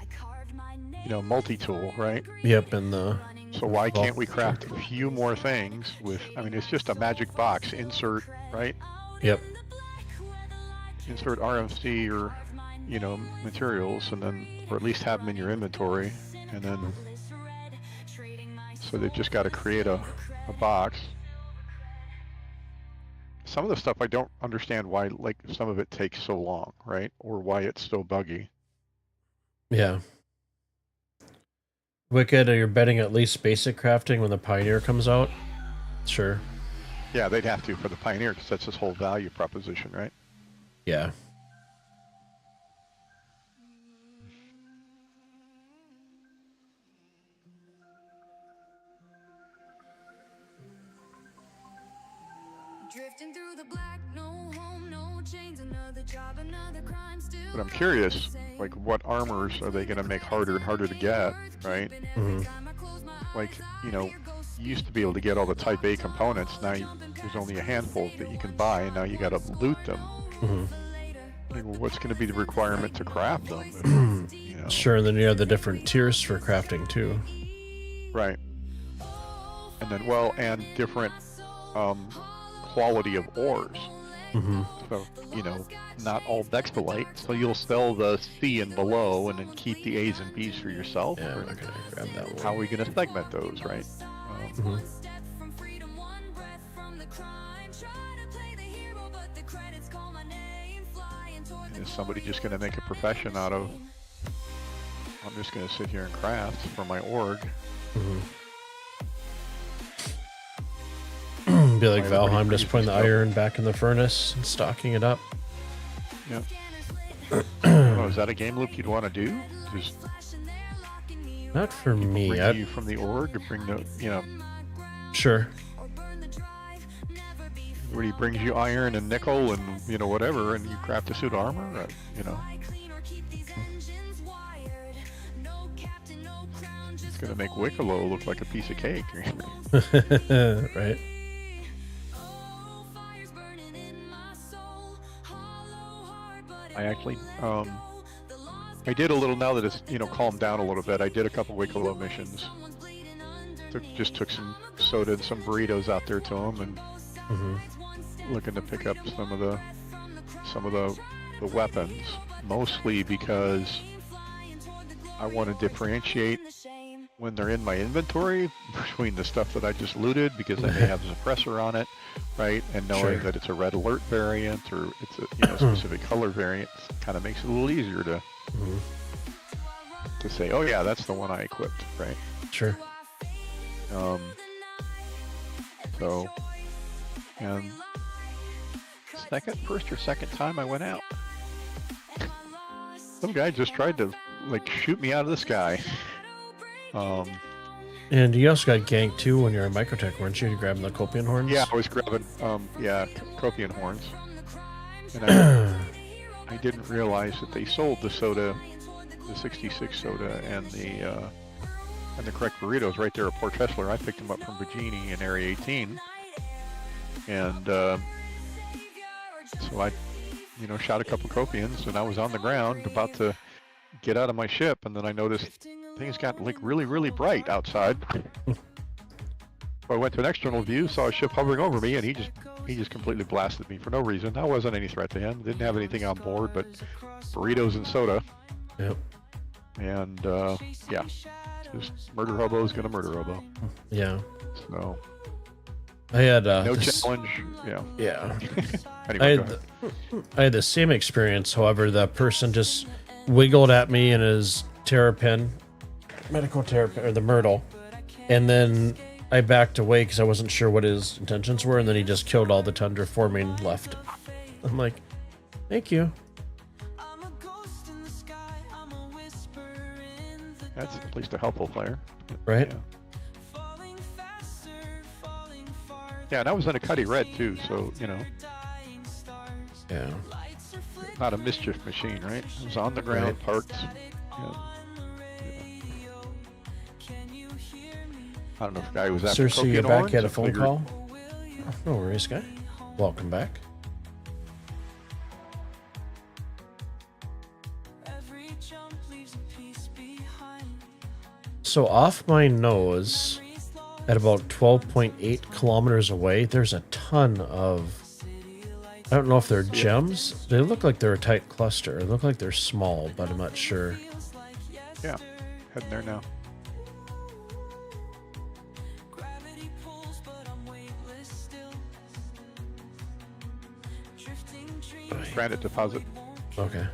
know, multi-tool, right? Yep, and the... So why can't we craft a few more things with... I mean, it's just a magic box. Insert, right? Yep. Insert RMC or, you know, materials, and then, or at least have them in your inventory, and then... So they've just got to create a box. Some of the stuff I don't understand why, like, some of it takes so long, right? Or why it's so buggy. Yeah. Wicked, you're betting at least basic crafting when the Pioneer comes out? Sure. Yeah, they'd have to for the Pioneer, because that's this whole value proposition, right? Yeah. Drifting through the black, no home, no chains, another job, another crime, still. But I'm curious, like, what armors are they going to make harder and harder to get, right? Like, you know, you used to be able to get all the Type A components. Now there's only a handful that you can buy, and now you got to loot them. Like, well, what's going to be the requirement to craft them? If, you know? Sure, and then you have the different tiers for crafting too. Right. And then, well, and different quality of ores. So, you know, not all Dextolite. So you'll sell the C and below and then keep the A's and B's for yourself. Yeah, I'm not gonna grab that one. How are we going to segment those, right? Is somebody just going to make a profession out of, I'm just going to sit here and craft for my org? Be like Valheim, just putting the iron back in the furnace and stocking it up. Yep. Oh, is that a game loop you'd want to do? Just Not for me. bring you from the org to bring the, you know, Sure. where he brings you iron and nickel and, you know, whatever, and you craft a suit of armor, or, you know. It's going to make Wicklow look like a piece of cake. Right. I actually, I did a little, now that it's, you know, calmed down a little bit, I did a couple Wicklow missions. Just took some soda and some burritos out there to them, and looking to pick up some of the weapons, mostly because I want to differentiate when they're in my inventory between the stuff that I just looted, because I may have a suppressor on it, right? And knowing that it's a red alert variant or it's a, you know, specific color variant kind of makes it a little easier to say, oh yeah, that's the one I equipped, right? Sure. So, and first or second time I went out, some guy just tried to, like, shoot me out of the sky. And you also got ganked too when you're in Microtech, weren't you? You grabbing the Copian horns? Yeah, I was grabbing, Copian horns. And I didn't realize that they sold the soda, the 66 soda, and the correct burritos right there at Port Fessler. I picked them up from Virginie in Area 18. And, so I, you know, shot a couple Copians, and I was on the ground about to get out of my ship, and then I noticed things got, like, really, really bright outside. So I went to an external view, saw a ship hovering over me, and he just he just completely blasted me for no reason. I wasn't any threat to him. Didn't have anything on board but burritos and soda. Yep. And yeah, just murder hobo's gonna murder hobo. Yeah. So I had no challenge. Yeah. Yeah. Anyway, go ahead. I had the same experience. However, the person just wiggled at me in his terrapin, medical terrapin, or the myrtle, and then I backed away because I wasn't sure what his intentions were, and then he just killed all the tundra for me and left. I'm like, thank you. That's at least a helpful player. Right? Yeah. Yeah, and I was in a cutty red too, so you know, Yeah. not a mischief machine, right? It was on the ground, Right. parked. Yeah. I don't know if the guy was after Cersei, you're cocaine back. orange. You had a I phone figured- call? No worries, guy. Welcome back. So off my nose, at about 12.8 kilometers away, there's a ton of... I don't know if they're gems. They look like they're a tight cluster. They look like they're small, but I'm not sure. Yeah, heading there now. Granite deposit. Okay.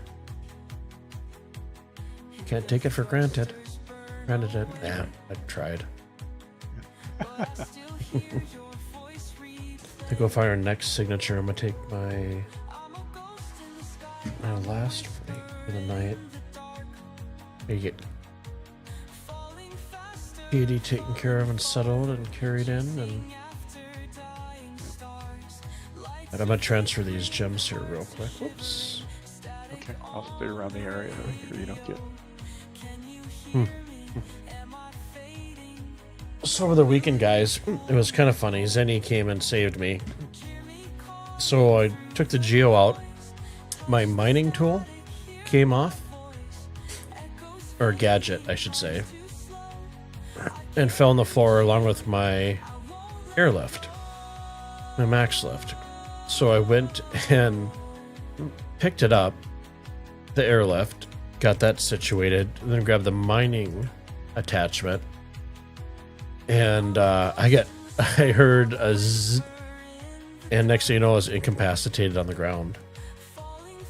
Can't take it for granted. Granted it. Yeah, I tried. To go find our next signature, I'm gonna take my last for the night. You get Katie taken care of and settled and carried in, and I'm gonna transfer these gems here real quick. Whoops. Okay, I'll stay around the area to make sure you don't get. So over the weekend, guys, it was kind of funny. Zenny came and saved me. So I took the Geo out. My mining tool came off. Or gadget, I should say. And fell on the floor along with my airlift. My max lift. So I went and picked it up, the airlift, got that situated, and then grabbed the mining attachment. And I heard a zzz, and next thing you know, I was incapacitated on the ground.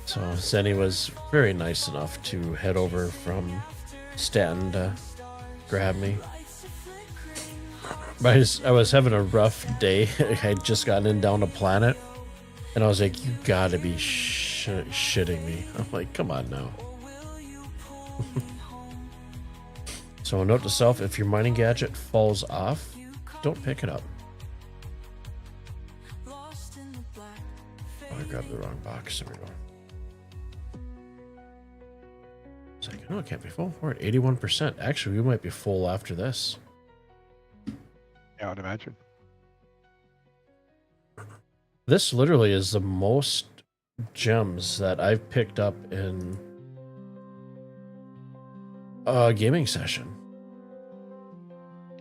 So Zenny was very nice enough to head over from Stanton to grab me. But I was having a rough day. I had just gotten in down to Planet, and I was like, "You gotta be shitting me!" I'm like, "Come on now." So a note to self, if your mining gadget falls off, don't pick it up. Oh, I grabbed the wrong box. There we go. It's like, no, it can't be full. We're at 81%. Actually, we might be full after this. Yeah, I'd imagine. This literally is the most gems that I've picked up in a gaming session.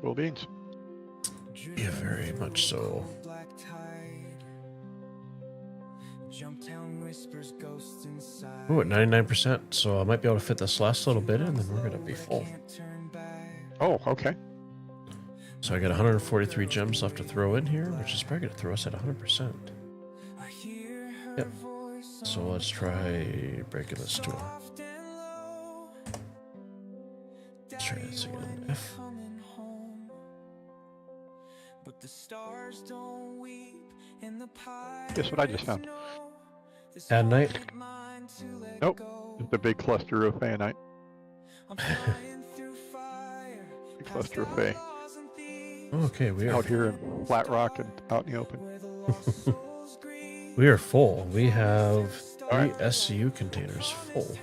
Cool beans. Yeah, very much so. Ooh, at 99%, so I might be able to fit this last little bit in, and then we're going to be full. Oh, okay. So I got 143 gems left to throw in here, which is probably going to throw us at 100%. Yep. So let's try breaking this tool. Let's try this again. F. Guess what I just found? At night. Nope. Just a big cluster of phainite. Big cluster of phay. Okay, we are Out here in flat rock and out in the open. we are full. We have 3 Alright. SCU containers full.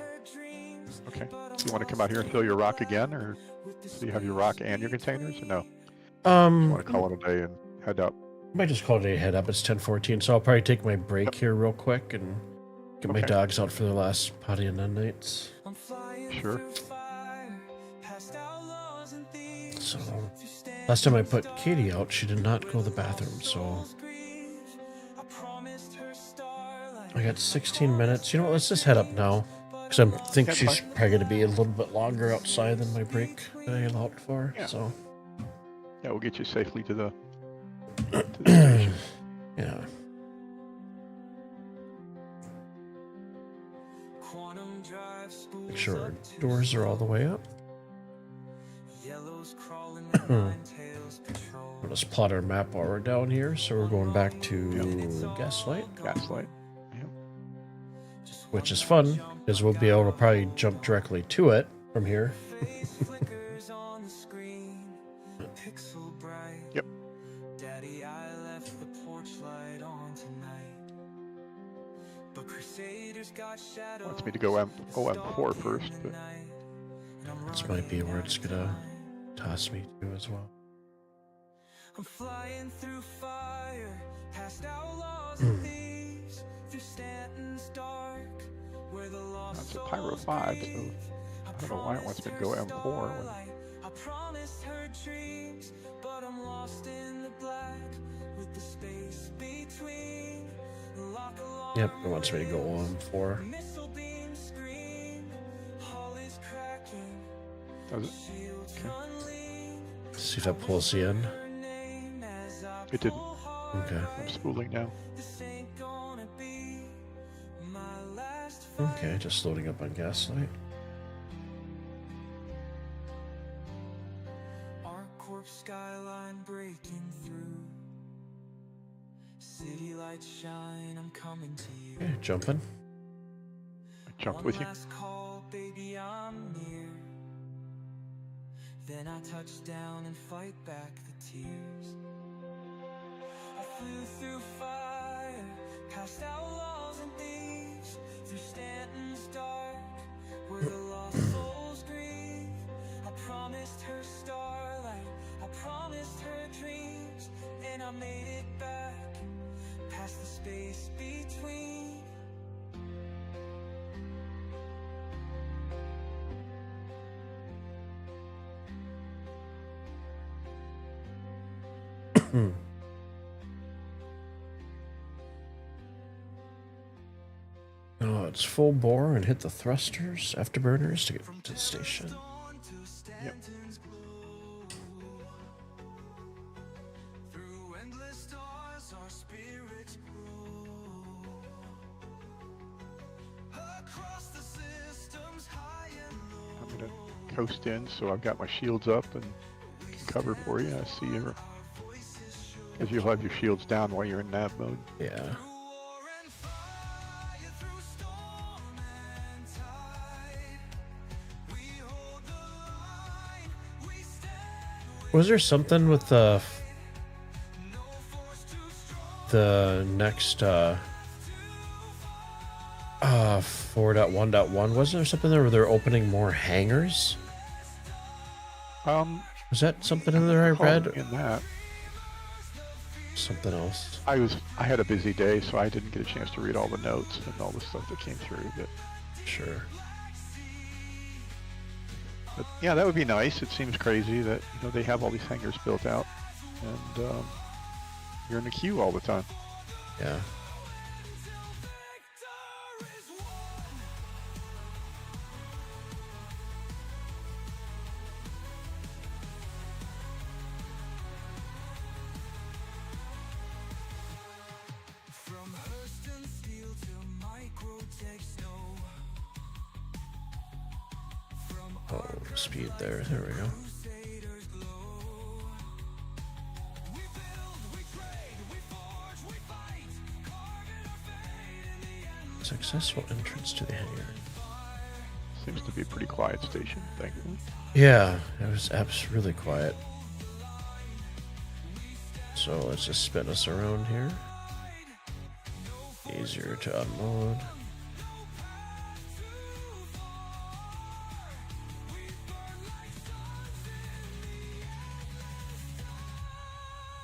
Okay. You want to come out here and fill your rock again, or do you have your rock and your containers, or no? You want to call it a day and head up? Might just call it a head up. It's 10:14, so I'll probably take my break here real quick and get my Okay. dogs out for their last potty and none nights. Sure. So last time I put Katie out, she did not go to the bathroom, so I got 16 minutes. You know what? Let's just head up now. Because I think That's she's fine. probably going to be a little bit longer outside than my break that I allowed for. Yeah. So, Yeah, we'll get you safely to the station. yeah. Quantum drive spools Make sure our up to doors are all the way up. yellows crawling with nine tails patrol. We'll just plot our map while we're down here. So we're going back to Gaslight, Gaslight. Yep. which is fun because we'll be able to probably jump directly to it from here. Flickers on the screen, pixel bright. Yep. Daddy, I left the porch light on tonight. But Crusaders got shadows. Wants me to go OM4 first, but This might be where it's gonna toss me to as well. I'm flying through fire, past outlaws and thieves, through Stanton's dark, where the lost that's a Pyro 5, so I don't know why it wants me to go M4. I promised her dreams, but I'm lost in the black, with the space between. Lock Yep, it wants me to go on 4. missile beam scream, hull is cracking, Does it? shields Okay. unleash. See if that pulls you in. Her name as I It didn't. Okay. I'm spooling now. This ain't gonna be my last Okay, just loading up on Gaslight. Arc skyline breaking through. City lights shine, I'm coming to you. Okay, jumping. I jump One with you. last call, baby, I'm near. Then I touch down and fight back the tears. I flew through fire, past outlaws and thieves, through Stanton's dark, where the lost souls grieve. I promised her starlight, I promised her dreams, and I made it back, past the space between. Oh, it's full bore and hit the thrusters, afterburners to get to the station. Yep. Through endless stars, our spirits grow. Across the systems, high and low. I'm gonna coast in, so I've got my shields up and can cover for you. I see you. If you'll have your shields down while you're in nav mode. Yeah. War and fire, through storm and tide. We hold the line, we stand. Was there something with No force too strong. the next 4.1.1? Wasn't there something there where they're opening more hangars? Was that something in there I read? In that, Something else. I had a busy day, so I didn't get a chance to read all the notes and all the stuff that came through. Sure. But yeah, that would be nice. It seems crazy that they have all these hangars built out, and you're in the queue all the time. Yeah. Victor is won. From Hurston steel to microtech snow. From Oh, speed there. There we go. Crusaders glow. We build, we trade, we forge, we fight, carving our fate in the end. Successful entrance to the hangar. Seems to be a pretty quiet station, thankfully. Yeah, it was really quiet. So let's just spin us around here. Easier to unload.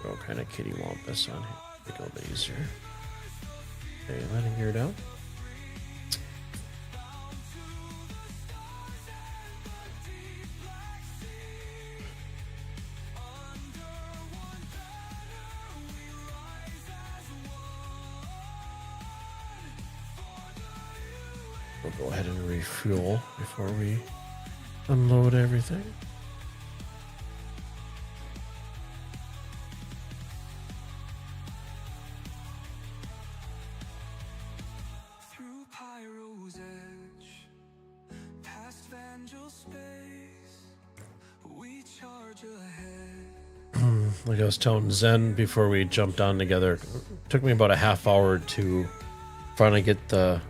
Go kind of kitty wampus on here. Make it a little bit easier. Okay, landing gear down. We'll go ahead and refuel before we unload everything. Through Pyro's edge, past Vangel space, we charge ahead. Like I was telling Zen before we jumped on together, it took me about a half hour to finally get the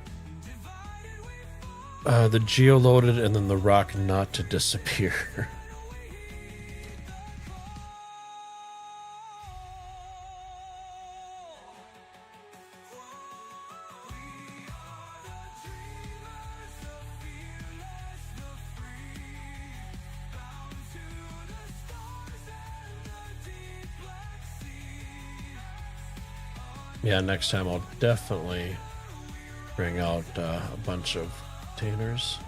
Geo loaded and then the rock not to disappear. Yeah, next time I'll definitely bring out a bunch of containers.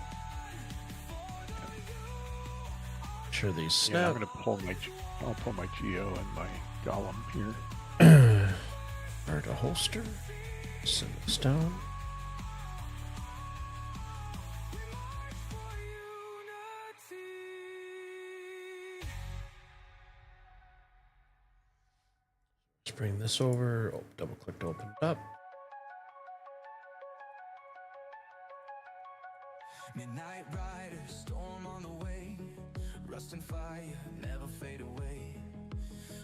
Sure these Yeah, snap. I'm gonna I'll pull my Geo and my Golem here. Argo holster. Send this down. Let's bring this over. Oh, double click to open it up. Midnight rider, storm on the way. Rust and fire never fade away.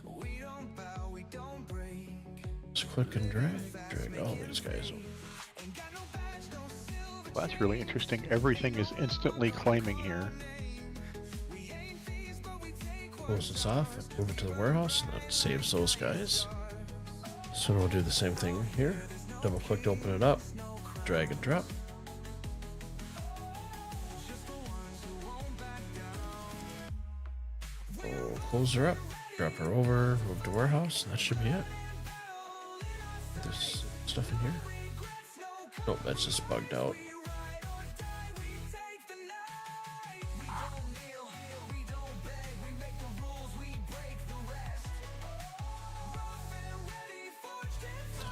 We don't bow, we don't break. Just click and drag all these guys over. Well, that's really interesting. Everything is instantly claiming here. Close this off and move it to the warehouse, and that saves those guys. So we'll do the same thing here. Double click to open it up, drag and drop. We'll close her up, drop her over, move to warehouse, and that should be it. There's stuff in here. Nope, that's just bugged out.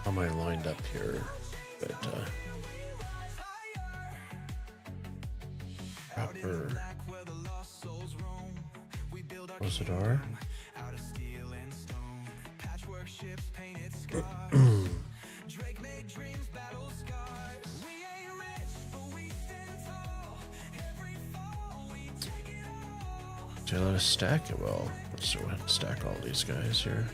How am I lined up here? But proper. Was it R? Did I let us stack it? Well, let's go ahead and stack all these guys here.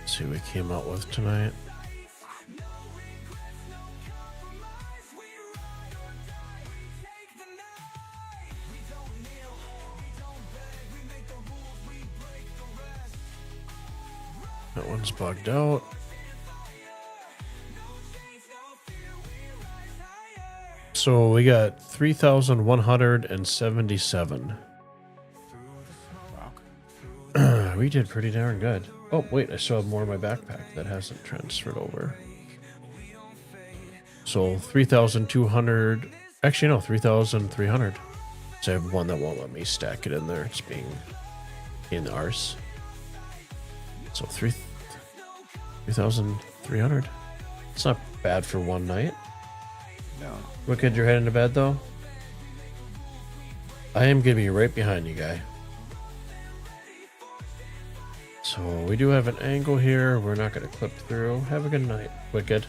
See what we came out with tonight. That one's bugged out. So we got 3,177. We did pretty darn good. Oh, wait, I still have more in my backpack that hasn't transferred over. So 3,200. Actually, no, 3,300. So I have one that won't let me stack it in there. It's being in arse. So 3,300. It's not bad for one night. No. Wicked, you're heading to bed though? I am gonna be right behind you, guy. So we do have an angle here. We're not gonna clip through. Have a good night, Wicked.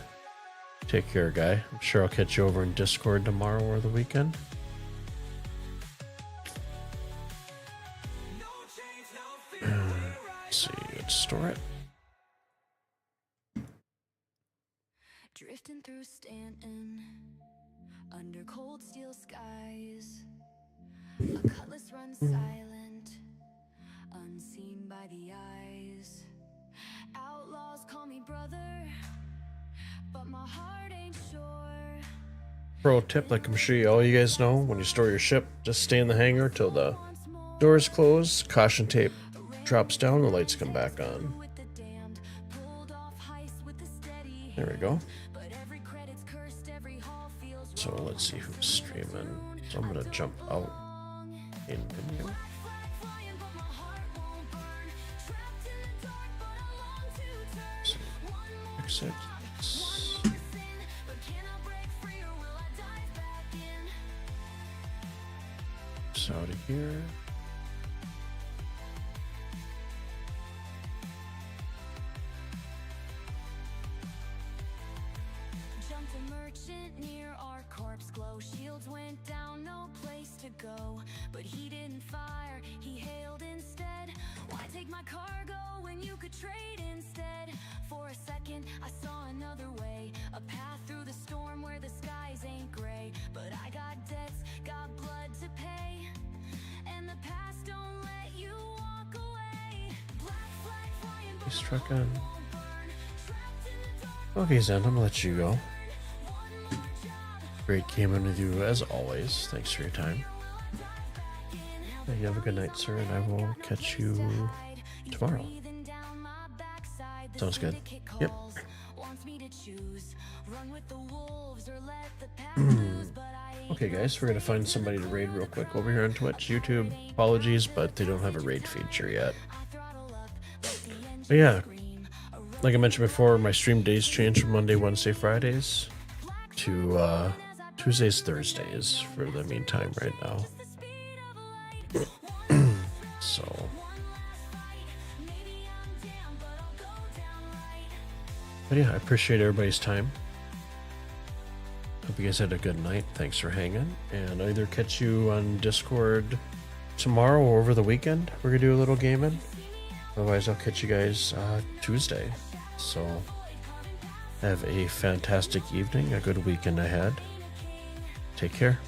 Take care, guy. I'm sure I'll catch you over in Discord tomorrow or the weekend. Let's see, let's store it. Drifting through Stanton, under cold steel skies. A cutlass runs silent, unseen by the eyes. Outlaws call me brother, but my heart ain't sure. Pro tip, like I'm sure all you guys know, when you store your ship, just stay in the hangar till the doors close, caution tape drops down, the lights come back on. There we go. So let's see who's streaming. So I'm gonna jump out in video. So exit. So out of here. Jumped a merchant near our corpse glow. Shields went down, no place to go. But he didn't fire, he hailed instead. Why take my cargo when you could trade instead? For a second, I saw another way. A path through the storm where the skies ain't gray. But I got debts, got blood to pay. And the past don't let you walk away. Black flag flying, He's struck on. Okay, Zen, I'm gonna let you go. Great gaming with you as always. Thanks for your time. You have a good night, sir, and I will catch you tomorrow. Sounds good. Yep. Okay, guys, we're gonna find somebody to raid real quick over here on Twitch, YouTube. Apologies, but they don't have a raid feature yet. But yeah, like I mentioned before, my stream days changed from Monday, Wednesday, Fridays to Tuesdays, Thursdays for the meantime right now. So, but yeah, I appreciate everybody's time. Hope you guys had a good night. Thanks for hanging, and I'll either catch you on Discord tomorrow or over the weekend. We're gonna do a little gaming. Otherwise, I'll catch you guys Tuesday. So, have a fantastic evening, a good weekend ahead. Take care.